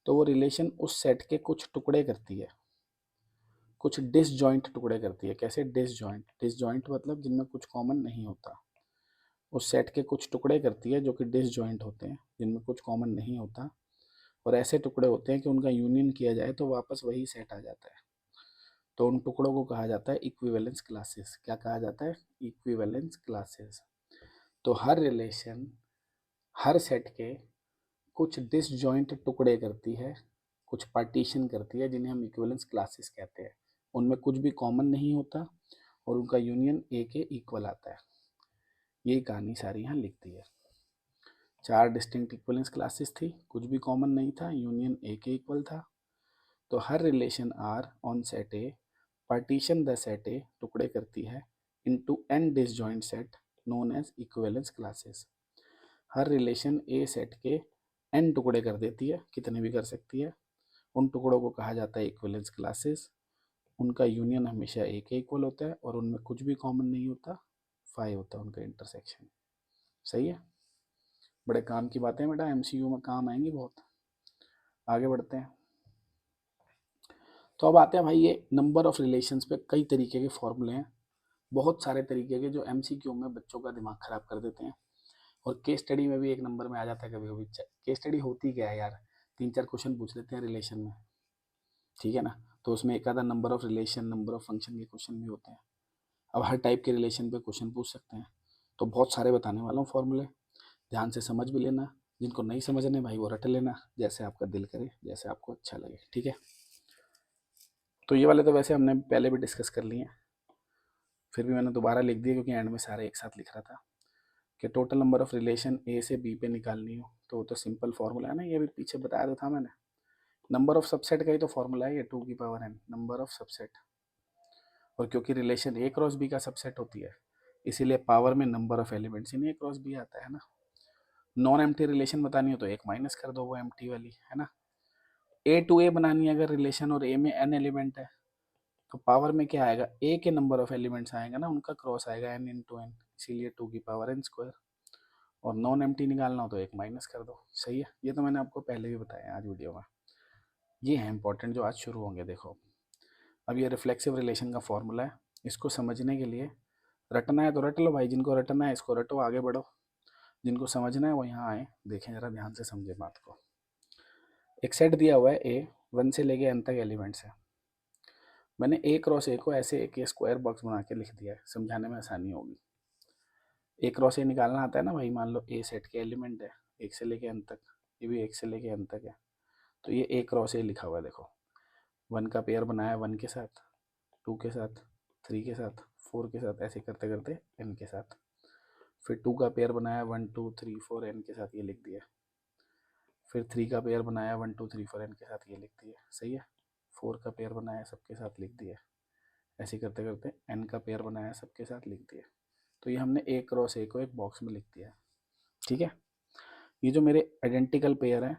तो वो रिलेशन उस सेट के कुछ टुकड़े करती है, कुछ डिसजॉइंट टुकड़े करती है। कैसे डिसजॉइंट? डिसजॉइंट मतलब जिनमें कुछ कॉमन नहीं होता। उस सेट के कुछ टुकड़े करती है जो कि डिसजॉइंट होते हैं, जिनमें कुछ कॉमन नहीं होता, और ऐसे टुकड़े होते हैं कि उनका यूनियन किया जाए तो वापस वही सेट आ जाता है। तो उन टुकड़ों को कहा जाता है इक्विवेलेंस क्लासेस। क्या कहा जाता है? Equivalence classes. तो हर रिलेशन हर सेट के कुछ डिसजॉइंट टुकड़े करती है, कुछ पार्टीशन करती है, जिन्हें हम इक्विवेलेंस क्लासेस कहते हैं। उनमें कुछ भी कॉमन नहीं होता और उनका यूनियन ए के इक्वल आता है। ये कहानी सारी यहाँ लिखती है। 4 डिस्टिंक्ट इक्विवेलेंस क्लासेस थी, कुछ भी कॉमन नहीं था, यूनियन ए के इक्वल था। तो हर relation R on set A partition the set A टुकड़े करती है into N disjoint set known as equivalence classes. हर रिलेशन ए सेट के एन टुकड़े कर देती है, कितने भी कर सकती है। उन टुकड़ों को कहा जाता है इक्विवेलेंस क्लासेस। उनका यूनियन हमेशा ए के इक्वल होता है और उनमें कुछ भी कॉमन नहीं होता, 5 होता है उनका इंटरसेक्शन। सही है? बड़े काम की बातें बेटा, एमसीयू में काम आएंगी बहुत। आगे बढ़ते हैं। तो अब आते हैं भाई, ये नंबर ऑफ रिलेशंस पे कई तरीके के फॉर्मूले हैं, बहुत सारे तरीके के, जो एमसीक्यू में बच्चों का दिमाग खराब कर देते हैं। और केस स्टडी में भी एक नंबर में आ जाता है कभी कभी। केस स्टडी होती क्या है यार? 3-4 क्वेश्चन पूछ लेते हैं रिलेशन में, ठीक है ना? तो उसमें एक आधा number of relation, number of function के क्वेश्चन भी होते हैं। अब हर टाइप के रिलेशन पे क्वेश्चन पूछ सकते हैं, तो बहुत सारे बताने वाला हूँ फॉर्मूले। ध्यान से समझ भी लेना, जिनको नहीं समझने भाई वो रट लेना, जैसे आपका दिल करे, जैसे आपको अच्छा लगे, ठीक है? तो ये वाले तो वैसे हमने पहले भी डिस्कस कर लिए हैं, फिर भी मैंने दोबारा लिख दिया क्योंकि एंड में सारे एक साथ लिख रहा था कि टोटल नंबर ऑफ रिलेशन ए से बी पे निकालनी हो तो वो तो सिंपल फॉर्मूला है ना, ये भी पीछे बताया तो था मैंने। नंबर ऑफ सबसेट का ही तो फॉर्मूला है ये, 2 की power n number of subset. और क्योंकि रिलेशन ए क्रॉस बी का सबसेट होती है, इसीलिए पावर में number of elements in A cross B आता है ना। नॉन एम्प्टी रिलेशन बतानी हो तो एक माइनस कर दो, वो एम्प्टी वाली है ना। ए टू ए बनानी है अगर रिलेशन और ए में n एलिमेंट है, तो पावर में क्या आएगा? ए के नंबर ऑफ एलिमेंट्स आएगा ना, उनका क्रॉस आएगा n इंटू एन, इसीलिए 2 की पावर n स्क्वायर। और नॉन एम्प्टी निकालना हो तो एक माइनस कर दो। सही है? ये तो मैंने आपको पहले भी बताया आज वीडियो में। ये है इंपॉर्टेंट जो आज शुरू होंगे। देखो, अब ये रिफ्लेक्सिव रिलेशन का फॉर्मूला है, इसको समझने के लिए रटना है तो रट लो भाई, जिनको रटना है इसको रटो, आगे बढ़ो। जिनको समझना है वो यहाँ आए, देखें जरा ध्यान से, समझे बात को। एक सेट दिया हुआ है ए, 1 से लेके n तक एलिमेंट्स है। मैंने ए क्रॉस ए को ऐसे एक स्क्वायर बॉक्स बना के लिख दिया है, समझाने में आसानी होगी। ए क्रॉस ए निकालना आता है ना भाई, मान लो ए सेट के एलिमेंट है 1 से लेके n तक, ये भी 1 से लेके n तक है, तो ये ए क्रॉस ए लिखा हुआ है। देखो 1 का पेयर बनाया 1 के साथ, 2 के साथ, 3 के साथ, 4 के साथ, ऐसे करते करते n के साथ। फिर 2 का पेयर बनाया 1 2 3 4 n के साथ, ये लिख दिया। फिर 3 का पेयर बनाया 1 2 3 4 n के साथ, ये लिख दिया। सही है? 4 का पेयर बनाया सबके साथ, लिख दिया। ऐसे करते करते n का पेयर बनाया सबके साथ, लिख दिया। तो ये हमने ए क्रॉस ए को एक बॉक्स में लिख दिया। ठीक है? ये जो मेरे आइडेंटिकल पेयर हैं,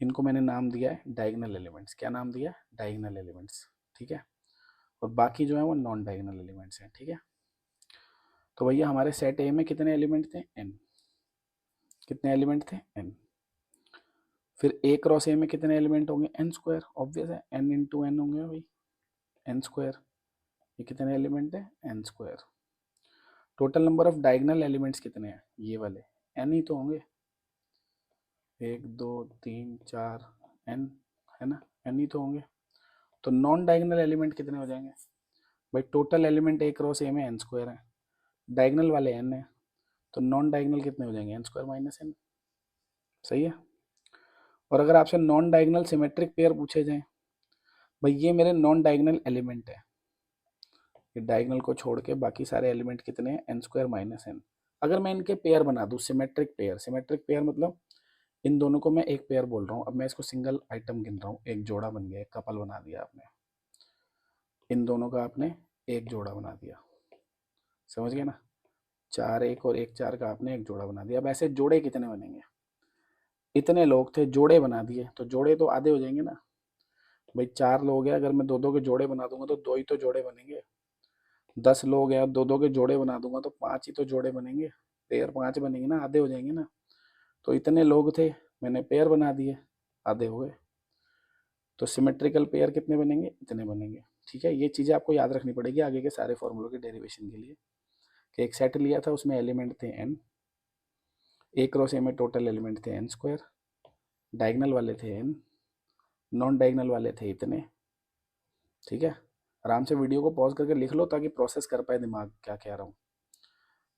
इनको मैंने नाम दिया है डायगोनल एलिमेंट्स। क्या नाम दिया? Diagonal elements. ठीक है? और बाकी जो है वो नॉन डायगोनल एलिमेंट्स हैं। ठीक है? तो भैया हमारे सेट ए में कितने एलिमेंट थे? n। कितने एलिमेंट थे? n। फिर ए क्रॉस ए में कितने एलिमेंट होंगे? n square. ऑब्वियस है, n इंटू एन होंगे भाई, n स्क्वायर। ये कितने एलिमेंट है? n square. Total number of diagonal elements कितने हैं? ये वाले n ही तो होंगे, 1 2 3 4 n, है ना? n ही तो होंगे। तो नॉन डायगोनल एलिमेंट कितने हो जाएंगे भाई? टोटल एलिमेंट ए क्रॉस ए में n स्क्वायर है, डायगोनल वाले n है, तो नॉन डायगोनल कितने हो जाएंगे? n square minus n। सही है? और अगर आपसे नॉन डायगोनल सिमेट्रिक पेयर पूछे जाएं, भाई ये मेरे नॉन डायगोनल एलिमेंट है, ये डायगोनल को छोड़ के बाकी सारे एलिमेंट कितने हैं? n square minus n। अगर मैं इनके पेयर बना दूं, सिमेट्रिक पेयर, सिमेट्रिक पेयर मतलब इन दोनों को मैं एक पेयर बोल रहा हूँ। अब मैं इसको सिंगल आइटम गिन रहा हूँ, एक जोड़ा बन गया, एक कपल बना दिया आपने, इन दोनों का आपने एक जोड़ा बना दिया। समझ गए ना? 4 1 और 1 4 का आपने एक जोड़ा बना दिया। अब ऐसे जोड़े कितने बनेंगे? इतने लोग थे, जोड़े बना दिए, तो जोड़े तो आधे हो जाएंगे ना। भाई 4 लोग हैं, अगर मैं 2-2 के जोड़े बना दूंगा तो 2 ही तो जोड़े बनेंगे। 10 लोग हैं, 2-2 के जोड़े बना दूंगा तो 5 ही तो जोड़े बनेंगे। पेयर 5 बनेंगे ना, आधे हो जाएंगे ना। तो इतने लोग थे, मैंने पेयर बना दिए, आधे हो गए। तो सिमेट्रिकल पेयर कितने बनेंगे? इतने बनेंगे। ठीक है, ये चीज़ें आपको याद रखनी पड़ेगी आगे के सारे फॉर्मूलों के डेरिवेशन के लिए। कि एक सेट लिया था, उसमें एलिमेंट थे n, ए क्रॉस ए में टोटल एलिमेंट थे n स्क्वायर, डायगनल वाले थे n, नॉन डायगनल वाले थे इतने। ठीक है, आराम से वीडियो को पॉज करके लिख लो ताकि प्रोसेस कर पाए दिमाग क्या कह रहा हूँ।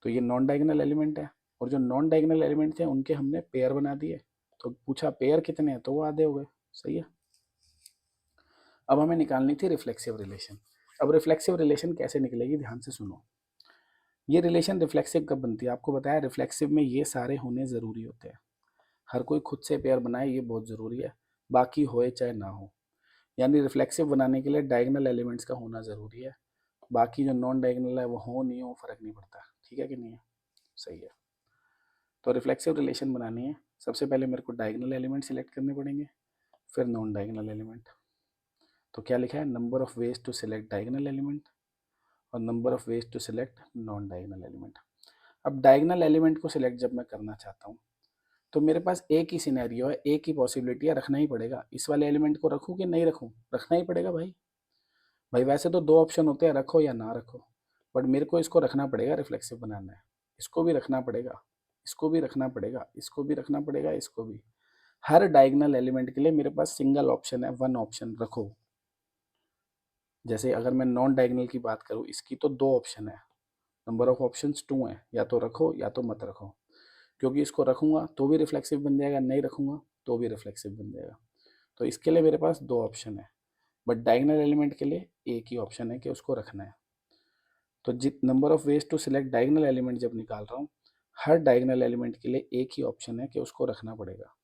तो ये नॉन डायगनल एलिमेंट है, और जो नॉन डायगनल एलिमेंट थे उनके हमने पेयर बना दिए। तो पूछा पेयर कितने हैं, तो वो आधे हो गए। सही है। अब हमें निकालनी थी रिफ्लेक्सिव रिलेशन। अब रिफ्लेक्सिव रिलेशन कैसे निकलेगी, ध्यान से सुनो। ये रिलेशन रिफ्लेक्सिव कब बनती है? आपको बताया रिफ्लेक्सिव में ये सारे होने ज़रूरी होते हैं। हर कोई खुद से पेयर बनाए, ये बहुत ज़रूरी है, बाकी होए चाहे ना हो। यानी रिफ्लेक्सिव बनाने के लिए डायगनल एलिमेंट्स का होना ज़रूरी है, बाकी जो नॉन डायगनल है वो हो नहीं हो फर्क नहीं पड़ता। ठीक है कि नहीं है? सही है। तो रिफ्लेक्सिव रिलेशन बनानी है, सबसे पहले मेरे को डायगनल एलिमेंट सिलेक्ट करने पड़ेंगे, फिर नॉन डायगनल एलिमेंट। तो क्या लिखा है? Number of ways to select diagonal element और number of ways to select non diagonal element. अब डायगनल एलिमेंट को सिलेक्ट जब मैं करना चाहता हूँ तो मेरे पास एक ही सिनेरियो है, एक ही पॉसिबिलिटी है, रखना ही पड़ेगा। इस वाले एलिमेंट को रखूँ कि नहीं रखूँ? रखना ही पड़ेगा भाई। भाई वैसे तो 2 ऑप्शन होते हैं, रखो या ना रखो, बट मेरे को इसको रखना पड़ेगा, रिफ्लेक्सिव बनाना है। इसको भी रखना पड़ेगा, इसको भी रखना पड़ेगा, इसको भी रखना पड़ेगा, इसको भी। हर डायगनल एलिमेंट के लिए मेरे पास सिंगल ऑप्शन है, 1 ऑप्शन रखो। जैसे अगर मैं नॉन डायगनल की बात करूँ, इसकी तो 2 ऑप्शन है, नंबर ऑफ ऑप्शंस 2 हैं, या तो रखो या तो मत रखो। क्योंकि इसको रखूंगा तो भी रिफ्लेक्सिव बन जाएगा, नहीं रखूंगा तो भी रिफ्लेक्सिव बन जाएगा। तो इसके लिए मेरे पास 2 ऑप्शन है, बट डायगनल एलिमेंट के लिए एक ही ऑप्शन है कि उसको रखना है। तो जित number of ways to select diagonal element जब निकाल रहा हूँ, हर डायगनल एलिमेंट के लिए एक ही ऑप्शन है कि उसको रखना पड़ेगा।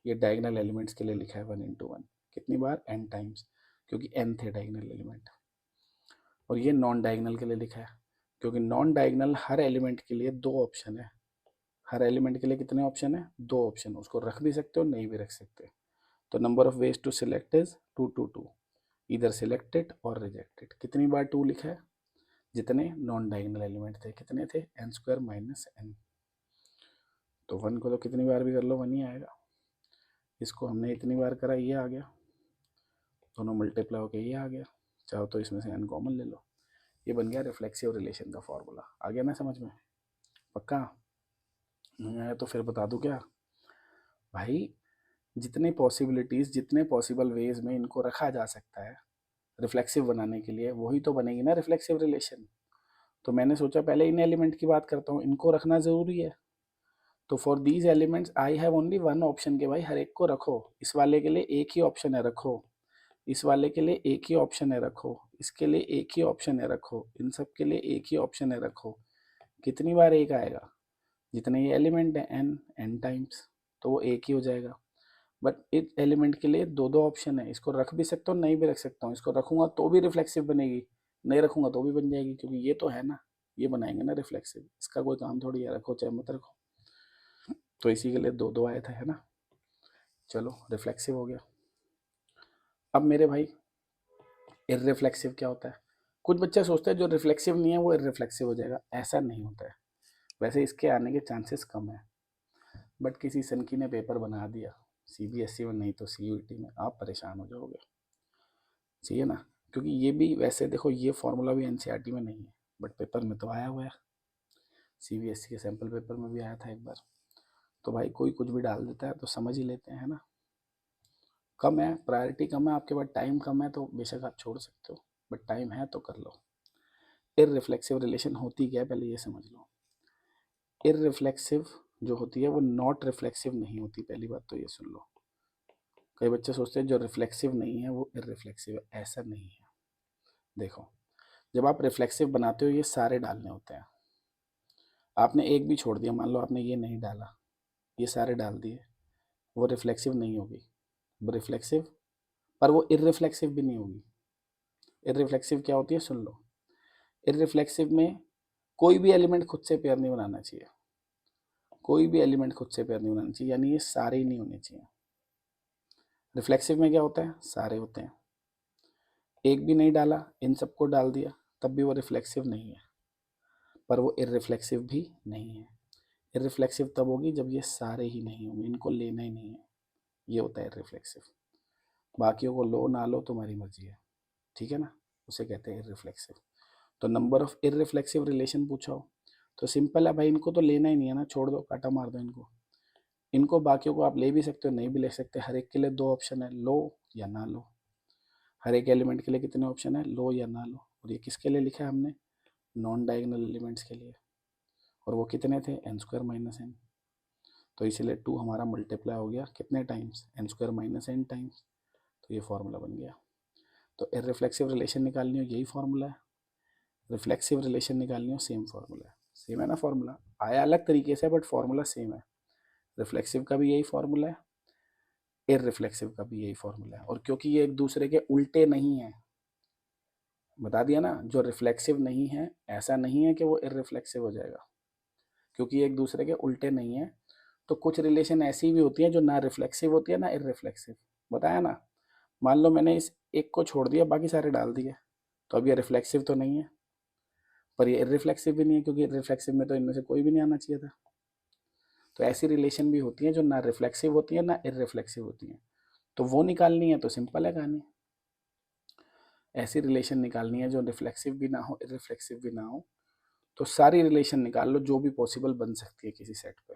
ये डायगनल एलिमेंट्स के लिए लिखा है 1 × 1। कितनी बार? n टाइम्स, क्योंकि n थे डायगनल एलिमेंट। और ये नॉन डायगनल के लिए लिखा है, क्योंकि नॉन डायगनल हर एलिमेंट के लिए 2 ऑप्शन है। हर एलिमेंट के लिए कितने ऑप्शन है? 2 ऑप्शन। उसको रख भी सकते हो, नहीं भी रख सकते। तो number of ways to select is 2 2 2, इधर सिलेक्टेड और रिजेक्टेड। कितनी बार 2 लिखा है? जितने नॉन डायगनल एलिमेंट थे। कितने थे? n² - n। तो 1 को तो कितनी बार भी कर लो 1 ही आएगा। इसको हमने इतनी बार करा, ये आ गया, दोनों मल्टीप्लाई होकर ये आ गया। चाहो तो इसमें से n कॉमन ले लो। ये बन गया रिफ्लेक्सिव रिलेशन का फॉर्मूला। आ गया ना समझ में? पक्का? नहीं आया तो फिर बता दूं क्या? भाई जितने पॉसिबिलिटीज़, जितने पॉसिबल वेज में इनको रखा जा सकता है रिफ्लेक्सिव बनाने के लिए, वही तो बनेगी ना रिफ्लेक्सिव रिलेशन। तो मैंने सोचा पहले इन एलिमेंट की बात करता हूँ, इनको रखना ज़रूरी है। तो for these elements I have only 1 option के भाई हर एक को रखो। इस वाले के लिए एक ही ऑप्शन है, रखो। इस वाले के लिए एक ही ऑप्शन है, रखो। इसके लिए एक ही ऑप्शन है, रखो। इन सब के लिए एक ही ऑप्शन है, रखो। कितनी बार एक आएगा? जितने ये एलिमेंट है n टाइम्स, तो वो एक ही हो जाएगा। बट इस एलिमेंट के लिए 2 ऑप्शन है, इसको रख भी सकता हूँ, नहीं भी रख सकता हूँ। इसको रखूंगा तो भी रिफ्लेक्सिव बनेगी, नहीं रखूंगा तो भी बन जाएगी, क्योंकि ये तो है ना, ये बनाएंगे ना रिफ्लेक्सिव। इसका कोई काम थोड़ी है, रखो चाहे मत रखो। तो इसी के लिए 2 आए थे, है ना। चलो रिफ्लेक्सिव हो गया। अब मेरे भाई इररिफ्लेक्सिव क्या होता है? कुछ बच्चे सोचते हैं जो रिफ्लेक्सिव नहीं है वो इररिफ्लेक्सिव हो जाएगा। ऐसा नहीं होता है। वैसे इसके आने के चांसेस कम है, बट किसी सनकी ने पेपर बना दिया CBSE में, नहीं तो CUET में, आप परेशान हो जाओगे। सही है ना? क्योंकि ये भी वैसे देखो, ये फॉर्मूला भी NCERT में नहीं है, बट पेपर में तो आया हुआ है। CBSE के सैम्पल पेपर में भी आया था एक बार। तो भाई कोई कुछ भी डाल देता है तो समझ ही लेते हैं, है ना। कम है, प्रायोरिटी कम है, आपके पास टाइम कम है, तो बेशक आप छोड़ सकते हो, बट टाइम है तो कर लो। इररिफ्लेक्सिव रिलेशन होती क्या है पहले ये समझ लो। इररिफ्लेक्सिव जो होती है वो नॉट रिफ्लेक्सिव नहीं होती, पहली बात तो ये सुन लो। कई बच्चे सोचते हैं जो रिफ्लेक्सिव नहीं है वो इररिफ्लेक्सिव है, ऐसा नहीं है। देखो, जब आप रिफ्लेक्सिव बनाते हो ये सारे डालने होते हैं। आपने एक भी छोड़ दिया, मान लो आपने ये नहीं डाला, ये सारे डाल दिए, वो रिफ्लेक्सिव नहीं होगी। वो रिफ्लेक्सिव, पर वो इररिफ्लेक्सिव भी नहीं होगी। इररिफ्लेक्सिव क्या होती है सुन लो। इररिफ्लेक्सिव में कोई भी एलिमेंट खुद से पेयर नहीं बनाना चाहिए, कोई भी एलिमेंट खुद से पेयर नहीं बनाना चाहिए, यानी ये सारे ही नहीं होने चाहिए। रिफ्लेक्सिव में क्या होता है? सारे होते हैं। एक भी नहीं डाला, इन सबको डाल दिया, तब भी वो रिफ्लेक्सिव नहीं है, पर वो इररिफ्लेक्सिव भी नहीं है। इररिफ्लेक्सिव तब होगी जब ये सारे ही नहीं होंगे, इनको लेना ही नहीं है, ये होता है इररिफ्लेक्सिव। बाकियों को लो ना लो तुम्हारी मर्जी है, ठीक है ना, उसे कहते हैं इररिफ्लेक्सिव। तो नंबर ऑफ इररिफ्लेक्सिव रिलेशन पूछा हो तो सिंपल है भाई, इनको तो लेना ही नहीं है ना, छोड़ दो, काटा मार दो इनको। इनको बाकियों को आप ले भी सकते हो, नहीं भी ले सकते, हर एक के लिए दो ऑप्शन है, लो या ना लो। हर एक एलिमेंट के लिए कितने ऑप्शन है, लो या ना लो। और ये किसके लिए लिखा है हमने, नॉन डायगोनल एलिमेंट्स के लिए। और वो कितने थे, एन स्क्वायर माइनस एन। तो इसीलिए 2 हमारा मल्टीप्लाई हो गया कितने times, N square minus N times. तो ये फॉर्मूला बन गया। तो इररिफ्लेक्सिव रिलेशन निकालनी हो यही फॉर्मूला है, रिफ्लेक्सिव रिलेशन निकालनी हो सेम फॉर्मूला है। सेम है ना, फॉर्मूला आया अलग तरीके से बट फॉर्मूला सेम है। रिफ्लेक्सिव का भी यही फॉर्मूला है, इररिफ्लेक्सिव का भी यही फॉर्मूला है। और क्योंकि ये एक दूसरे के उल्टे नहीं है, बता दिया ना, जो रिफ्लेक्सिव नहीं है ऐसा नहीं है कि वो इररिफ्लेक्सिव हो जाएगा, क्योंकि एक दूसरे के उल्टे नहीं है। तो कुछ रिलेशन ऐसी भी होती है जो ना रिफ्लेक्सिव होती है ना इररिफ्लेक्सिव, बताया ना। मान लो मैंने इस एक को छोड़ दिया, बाकी सारे डाल दिए, तो अब ये रिफ्लेक्सिव तो नहीं है, पर ये इररिफ्लेक्सिव भी नहीं है, क्योंकि रिफ्लेक्सिव में तो इनमें से कोई भी नहीं आना चाहिए था। तो ऐसी रिलेशन भी होती हैं जो ना रिफ्लेक्सिव होती है ना इररिफ्लेक्सिव होती हैं। तो वो निकालनी है तो सिंपल है कहानी। ऐसी रिलेशन निकालनी है जो रिफ्लेक्सिव भी ना हो इररिफ्लेक्सिव भी ना हो। तो सारी रिलेशन निकाल लो जो भी पॉसिबल बन सकती है किसी सेट पे,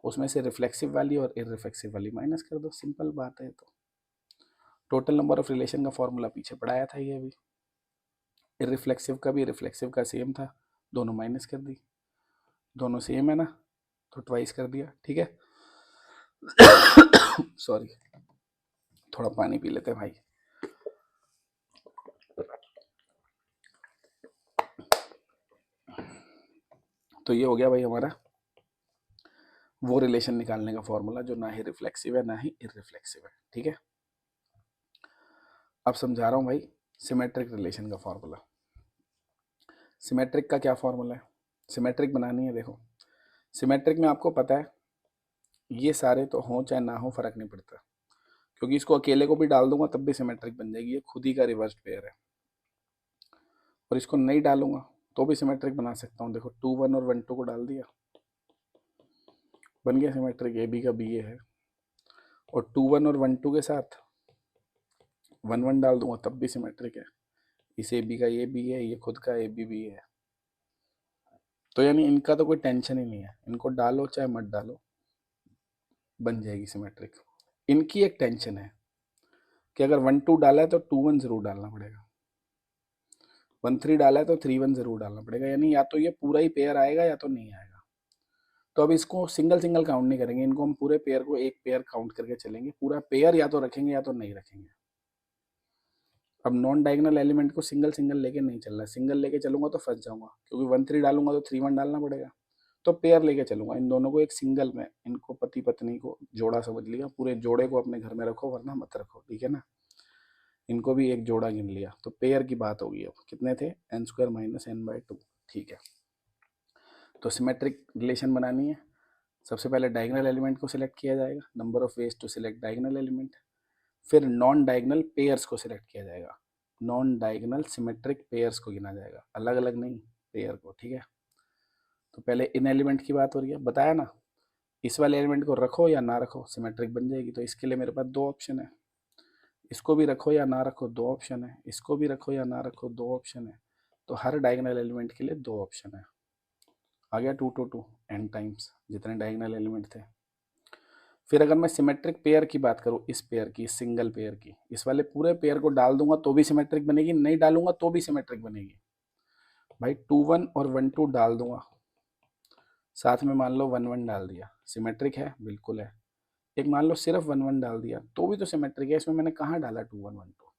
उसमें से रिफ्लेक्सिव वाली और इररिफ्लेक्सिव वाली माइनस कर दो, सिंपल बात है। तो टोटल नंबर ऑफ रिलेशन का फॉर्मूला पीछे पढ़ाया था ये भी, इररिफ्लेक्सिव का भी रिफ्लेक्सिव का सेम था, दोनों माइनस कर दी, दोनों सेम है ना, तो ट्वाइस कर दिया, ठीक है। सॉरी, थोड़ा पानी पी लेते हैं भाई। तो ये हो गया भाई हमारा वो रिलेशन निकालने का फॉर्मूला जो ना ही रिफ्लेक्सिव है ना ही इररिफ्लेक्सिव है, ठीक है। अब समझा रहा हूँ भाई सिमेट्रिक रिलेशन का फॉर्मूला। सिमेट्रिक का क्या फॉर्मूला है, सिमेट्रिक बनानी है, देखो सिमेट्रिक में आपको पता है ये सारे तो हों चाहे ना हो फर्क नहीं पड़ता, क्योंकि इसको अकेले को भी डाल दूंगा तब भी सिमेट्रिक बन जाएगी, ये खुद ही का रिवर्स पेयर है। और इसको नहीं डालूंगा तो भी सिमेट्रिक बना सकता हूँ, देखो 2 1 और 1 2 को डाल दिया, बन गया सिमेट्रिक, ए बी का बी ए है। और 2 1 और 1 2 के साथ 1 1 डाल दूंगा तब भी सिमेट्रिक है, इस ए बी का ये बी है, ये खुद का ए बी भी है। तो यानी इनका तो कोई टेंशन ही नहीं है, इनको डालो चाहे मत डालो बन जाएगी सिमेट्रिक। इनकी एक टेंशन है कि अगर 1 2 डाला है तो 2 1 जरूर डालना पड़ेगा, 1 3 डाला है तो 3 1 जरूर डालना पड़ेगा, यानी या तो ये पूरा ही पेयर आएगा या तो नहीं आएगा। तो अब इसको सिंगल सिंगल काउंट नहीं करेंगे, इनको हम पूरे पेयर को एक पेयर काउंट करके चलेंगे, पूरा पेयर या तो रखेंगे या तो नहीं रखेंगे। अब नॉन डायगोनल एलिमेंट को सिंगल सिंगल लेके नहीं चल रहा, सिंगल लेके चलूंगा तो फंस जाऊंगा, क्योंकि 1 3 डालूंगा तो 3 1 डालना पड़ेगा। तो पेयर लेके चलूंगा, इन दोनों को एक सिंगल में, इनको पति पत्नी को जोड़ा समझ लिया, पूरे जोड़े को अपने घर में रखो वरना मत रखो, ठीक है ना। इनको भी एक जोड़ा गिन लिया, तो पेयर की बात होगी। अब कितने थे, N square minus N by 2, ठीक है। तो सिमेट्रिक रिलेशन बनानी है, सबसे पहले डायगोनल एलिमेंट को सिलेक्ट किया जाएगा, number of ways to select diagonal element. फिर नॉन डायगोनल पेयर्स को सिलेक्ट किया जाएगा, नॉन डायगोनल सिमेट्रिक पेयर्स को गिना जाएगा, अलग अलग नहीं, पेयर को, ठीक है। तो पहले इन एलिमेंट की बात हो रही है, बताया ना, इस वाले एलिमेंट को रखो या ना रखो सिमेट्रिक बन जाएगी। तो इसके लिए मेरे पास दो ऑप्शन है, इसको भी रखो या ना रखो दो ऑप्शन है, इसको भी रखो या ना रखो दो ऑप्शन है। तो हर डायगोनल एलिमेंट के लिए दो ऑप्शन है, आ गया 2 2 2 एन टाइम्स जितने डायगोनल एलिमेंट थे। फिर अगर मैं सिमेट्रिक पेयर की बात करूँ, इस पेयर की, सिंगल पेयर की, इस वाले पूरे पेयर को डाल दूंगा तो भी सिमेट्रिक बनेगी, नहीं डालूंगा तो भी सिमेट्रिक बनेगी। भाई 2 1 और 1 2 डाल दूंगा, साथ में मान लो 1 1 डाल दिया, सिमेट्रिक है, बिल्कुल है। एक मान लो सिर्फ 1 1 डाल दिया तो भी तो सिमेट्रिक है, इसमें मैंने कहाँ डाला 2 1 1 2,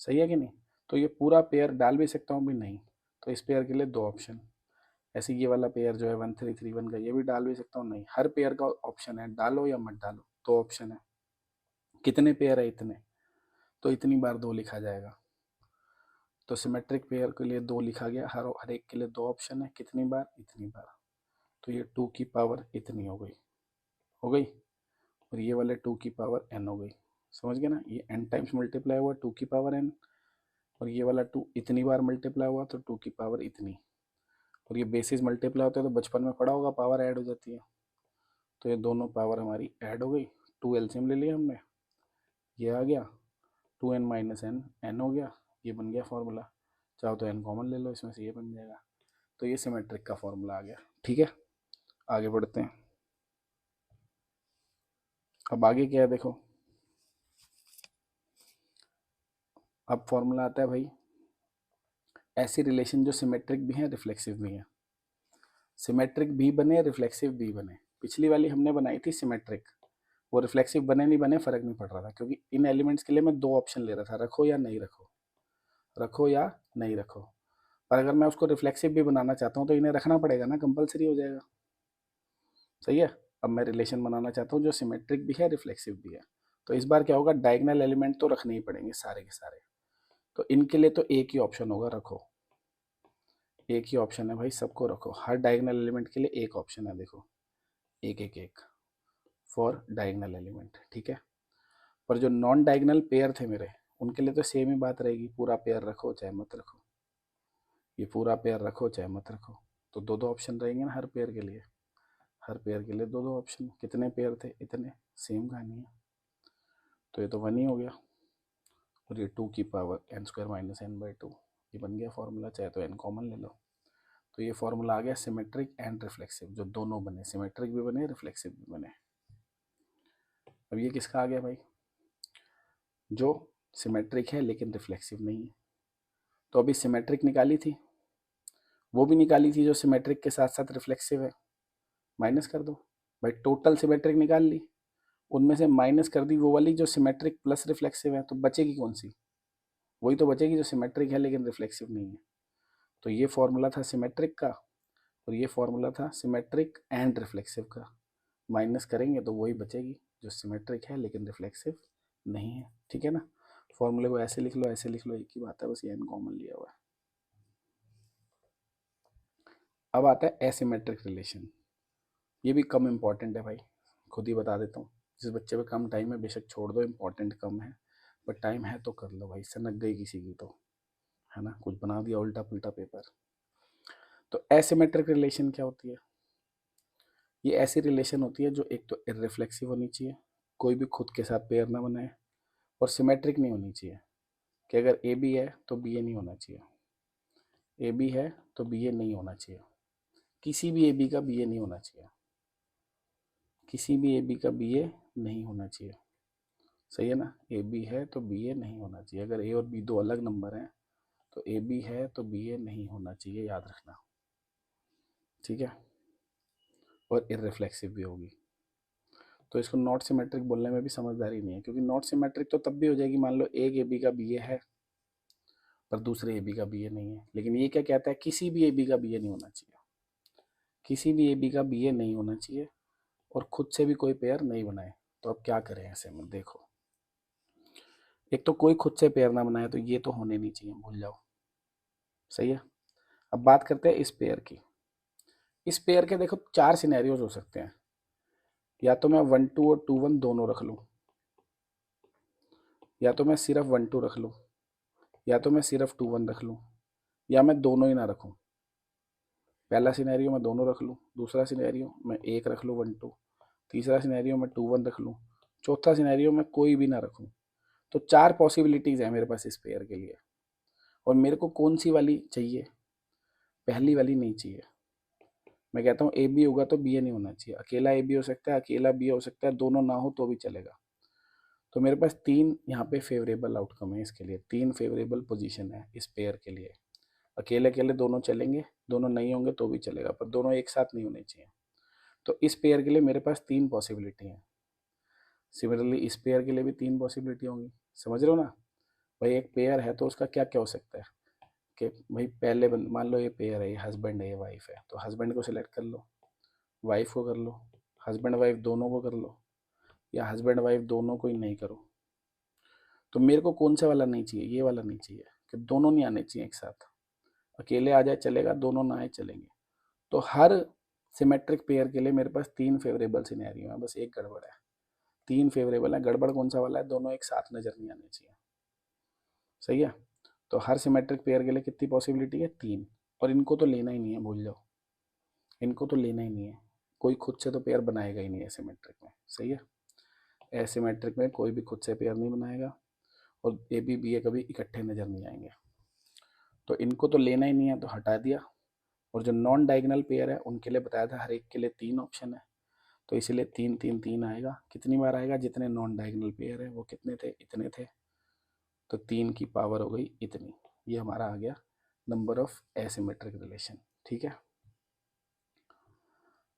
सही है कि नहीं। तो ये पूरा पेयर डाल भी सकता हूँ भी नहीं, तो इस पेयर के लिए दो ऑप्शन। ऐसे ये वाला पेयर जो है 1 3 3 1 का, ये भी डाल भी सकता हूँ नहीं, हर पेयर का ऑप्शन है, डालो या मत डालो, दो ऑप्शन है। कितने पेयर है, इतने, तो इतनी बार दो लिखा जाएगा। तो सिमेट्रिक पेयर के लिए दो लिखा गया, हर एक के लिए दो ऑप्शन है, कितनी बार, इतनी बार। तो ये 2 की पावर इतनी हो गई, हो गई। और ये वाले 2 की पावर n हो गई, समझ गए ना, ये n टाइम्स मल्टीप्लाई हुआ 2 की पावर n, और ये वाला 2 इतनी बार मल्टीप्लाई हुआ तो 2 की पावर इतनी, और ये बेसिस मल्टीप्लाई होता है तो बचपन में पढ़ा होगा पावर ऐड हो जाती है। तो ये दोनों पावर हमारी ऐड हो गई, 2 एलसीएम ले लिया हमने, ये आ गया 2n माइनस एन, एन हो गया, ये बन गया फॉर्मूला। चाहो तो एन कॉमन ले लो इसमें से, ये बन जाएगा। तो ये सिमेट्रिक का फॉर्मूला आ गया। ठीक है, आगे बढ़ते हैं। अब आगे क्या है देखो, अब फॉर्मूला आता है भाई ऐसी रिलेशन जो सिमेट्रिक भी है रिफ्लेक्सिव भी है। सिमेट्रिक भी बने रिफ्लेक्सिव भी बने। पिछली वाली हमने बनाई थी सिमेट्रिक, वो रिफ्लेक्सिव बने नहीं बने फर्क नहीं पड़ रहा था, क्योंकि इन एलिमेंट्स के लिए मैं 2 ऑप्शन ले रहा था, रखो या नहीं रखो, रखो या नहीं रखो। पर अगर मैं उसको रिफ्लेक्सिव भी बनाना चाहता हूँ तो इन्हें रखना पड़ेगा ना, कंपलसरी हो जाएगा। सही है। अब मैं रिलेशन बनाना चाहता हूँ जो सिमेट्रिक भी है रिफ्लेक्सिव भी है, तो इस बार क्या होगा, डायगोनल एलिमेंट तो रखने ही पड़ेंगे सारे के सारे। तो इनके लिए तो एक ही ऑप्शन होगा, रखो। एक ही ऑप्शन है भाई, सबको रखो। हर डायगोनल एलिमेंट के लिए एक ऑप्शन है, देखो एक एक एक फॉर डायगोनल एलिमेंट। ठीक है, पर जो नॉन डायगोनल पेयर थे मेरे, उनके लिए तो सेम ही बात रहेगी, पूरा पेयर रखो चाहे मत रखो। ये पूरा पेयर रखो चाहे मत रखो, तो 2-2 ऑप्शन रहेंगे ना हर पेयर के लिए। हर पेयर के लिए 2-2 ऑप्शन। कितने पेयर थे, इतने, सेम कहानी है। तो ये तो 1 ही हो गया, और ये 2 की power n square minus N by 2, ये बन गया फॉर्मूला। चाहे तो n कॉमन ले लो। तो ये फॉर्मूला आ गया सिमेट्रिक एंड रिफ्लेक्सिव, जो दोनों बने, सिमेट्रिक भी बने रिफ्लेक्सिव भी बने। अब ये किसका आ गया भाई, जो सिमेट्रिक है लेकिन रिफ्लेक्सिव नहीं है। तो अभी सिमेट्रिक निकाली थी, वो भी निकाली थी जो सिमेट्रिक के साथ साथ रिफ्लेक्सिव है, माइनस कर दो भाई। टोटल सिमेट्रिक निकाल ली, उनमें से माइनस कर दी वो वाली जो सिमेट्रिक प्लस रिफ्लेक्सिव है, तो बचेगी कौन सी, वही तो बचेगी जो सिमेट्रिक है लेकिन रिफ्लेक्सिव नहीं है। तो ये फॉर्मूला था सिमेट्रिक का, और ये फॉर्मूला था सिमेट्रिक एंड रिफ्लेक्सिव का। माइनस करेंगे तो वही बचेगी जो सिमेट्रिक है लेकिन रिफ्लेक्सिव नहीं है। ठीक है ना, फॉर्मूले को ऐसे लिख लो, ऐसे लिख लो, एक ही बात है, बस ये एन कॉमन लिया हुआ है। अब आता है एसिमेट्रिक रिलेशन। ये भी कम इम्पॉर्टेंट है भाई, खुद ही बता देता हूँ। जिस बच्चे पे कम टाइम है बेशक छोड़ दो, इम्पॉर्टेंट कम है, बट टाइम है तो कर लो भाई, सनक गई किसी की तो, है ना, कुछ बना दिया उल्टा पुल्टा पेपर। तो एसिमेट्रिक रिलेशन क्या होती है, ये ऐसी रिलेशन होती है जो एक तो इररिफ्लेक्सिव होनी चाहिए, कोई भी खुद के साथ पेयर ना बनाए, और सिमेट्रिक नहीं होनी चाहिए, कि अगर ए बी है तो बी ए नहीं होना चाहिए, ए बी है तो बी ए नहीं होना चाहिए, किसी भी ए बी का बी ए नहीं होना चाहिए, किसी भी ए बी का बी ए नहीं होना चाहिए। सही है ना, ए बी है तो बी ए नहीं होना चाहिए। अगर ए और बी 2 अलग नंबर हैं तो ए बी है तो बी ए नहीं होना चाहिए, याद रखना। ठीक है, और इररिफ्लेक्सिव भी होगी। तो इसको नॉट सिमेट्रिक बोलने में भी समझदारी नहीं है, क्योंकि नॉट सिमेट्रिक तो तब भी हो जाएगी, मान लो एक ए बी का बी ए है पर दूसरे ए बी का बी ए नहीं है। लेकिन ये क्या कहता है, किसी भी ए बी का बी ए नहीं होना चाहिए, किसी भी ए बी का बी ए नहीं होना चाहिए, और खुद से भी कोई पेयर नहीं बनाए। तो अब क्या करें ऐसे में, देखो एक तो कोई खुद से पेयर ना बनाए, तो ये तो होने नहीं चाहिए, भूल जाओ। सही है। अब बात करते हैं इस पेयर की। इस पेयर के देखो 4 सिनेरियोज हो सकते हैं, या तो मैं 1 2 और 2 1 दोनों रख लूँ, या तो मैं सिर्फ 1 2 रख लूँ, या तो मैं सिर्फ 2 1 रख लूँ, या मैं दोनों ही ना रखूँ। पहला सिनेरियो मैं दोनों रख लूँ, दूसरा सिनेरियो मैं एक रख लूँ 1 2, तीसरा सिनेरियो मैं 2 1 रख लूँ, चौथा सिनेरियो मैं कोई भी ना रखूँ। तो 4 पॉसिबिलिटीज़ है मेरे पास इस पेयर के लिए, और मेरे को कौन सी वाली चाहिए, पहली वाली नहीं चाहिए। मैं कहता हूँ ए बी होगा तो बी ए नहीं होना चाहिए, अकेला ए बी हो सकता है, अकेला बी हो सकता है, दोनों ना हो तो भी चलेगा। तो मेरे पास 3 यहाँ पे फेवरेबल आउटकम है इसके लिए, 3 फेवरेबल पोजीशन है इस पेयर के लिए। अकेले अकेले दोनों चलेंगे, दोनों नहीं होंगे तो भी चलेगा, पर दोनों एक साथ नहीं होने चाहिए। तो इस पेयर के लिए मेरे पास 3 पॉसिबिलिटी हैं। सिमिलरली इस पेयर के लिए भी 3 पॉसिबिलिटी होंगी। समझ रहे हो ना भाई, एक पेयर है तो उसका क्या क्या हो सकता है, कि भाई पहले मान लो ये पेयर है, ये हस्बैंड है, ये वाइफ है, तो हस्बैंड को सिलेक्ट कर लो, वाइफ को कर लो, हस्बैंड वाइफ दोनों को कर लो, या हस्बैंड वाइफ दोनों को ही नहीं करो। तो मेरे को कौन सा वाला नहीं चाहिए, ये वाला नहीं चाहिए, कि दोनों नहीं आने चाहिए एक साथ। अकेले आ जाए चलेगा, दोनों ना आए चलेंगे। तो हर सिमेट्रिक पेयर के लिए मेरे पास 3 फेवरेबल सिनेरियो है, बस एक गड़बड़ है। 3 फेवरेबल है, गड़बड़ कौन सा वाला है, दोनों एक साथ नजर नहीं आने चाहिए। सही है। तो हर सिमेट्रिक पेयर के लिए कितनी पॉसिबिलिटी है? 3। और इनको तो लेना ही नहीं है, भूल जाओ, इनको तो लेना ही नहीं है। कोई खुद से तो पेयर बनाएगा ही नहीं एसिमेट्रिक में, सही है। एसिमेट्रिक में कोई भी खुद से पेयर नहीं बनाएगा, और ए बी बी ए कभी इकट्ठे नज़र नहीं आएंगे। तो इनको तो लेना ही नहीं है, तो हटा दिया। और जो नॉन डायगोनल पेयर है उनके लिए बताया था हर एक के लिए 3 ऑप्शन है, तो इसीलिए 3 3 3 आएगा। कितनी बार आएगा? जितने नॉन डायगोनल पेयर है वो कितने थे? इतने थे। तो 3 की पावर हो गई इतनी। ये हमारा आ गया नंबर ऑफ एसिमेट्रिक रिलेशन, ठीक है।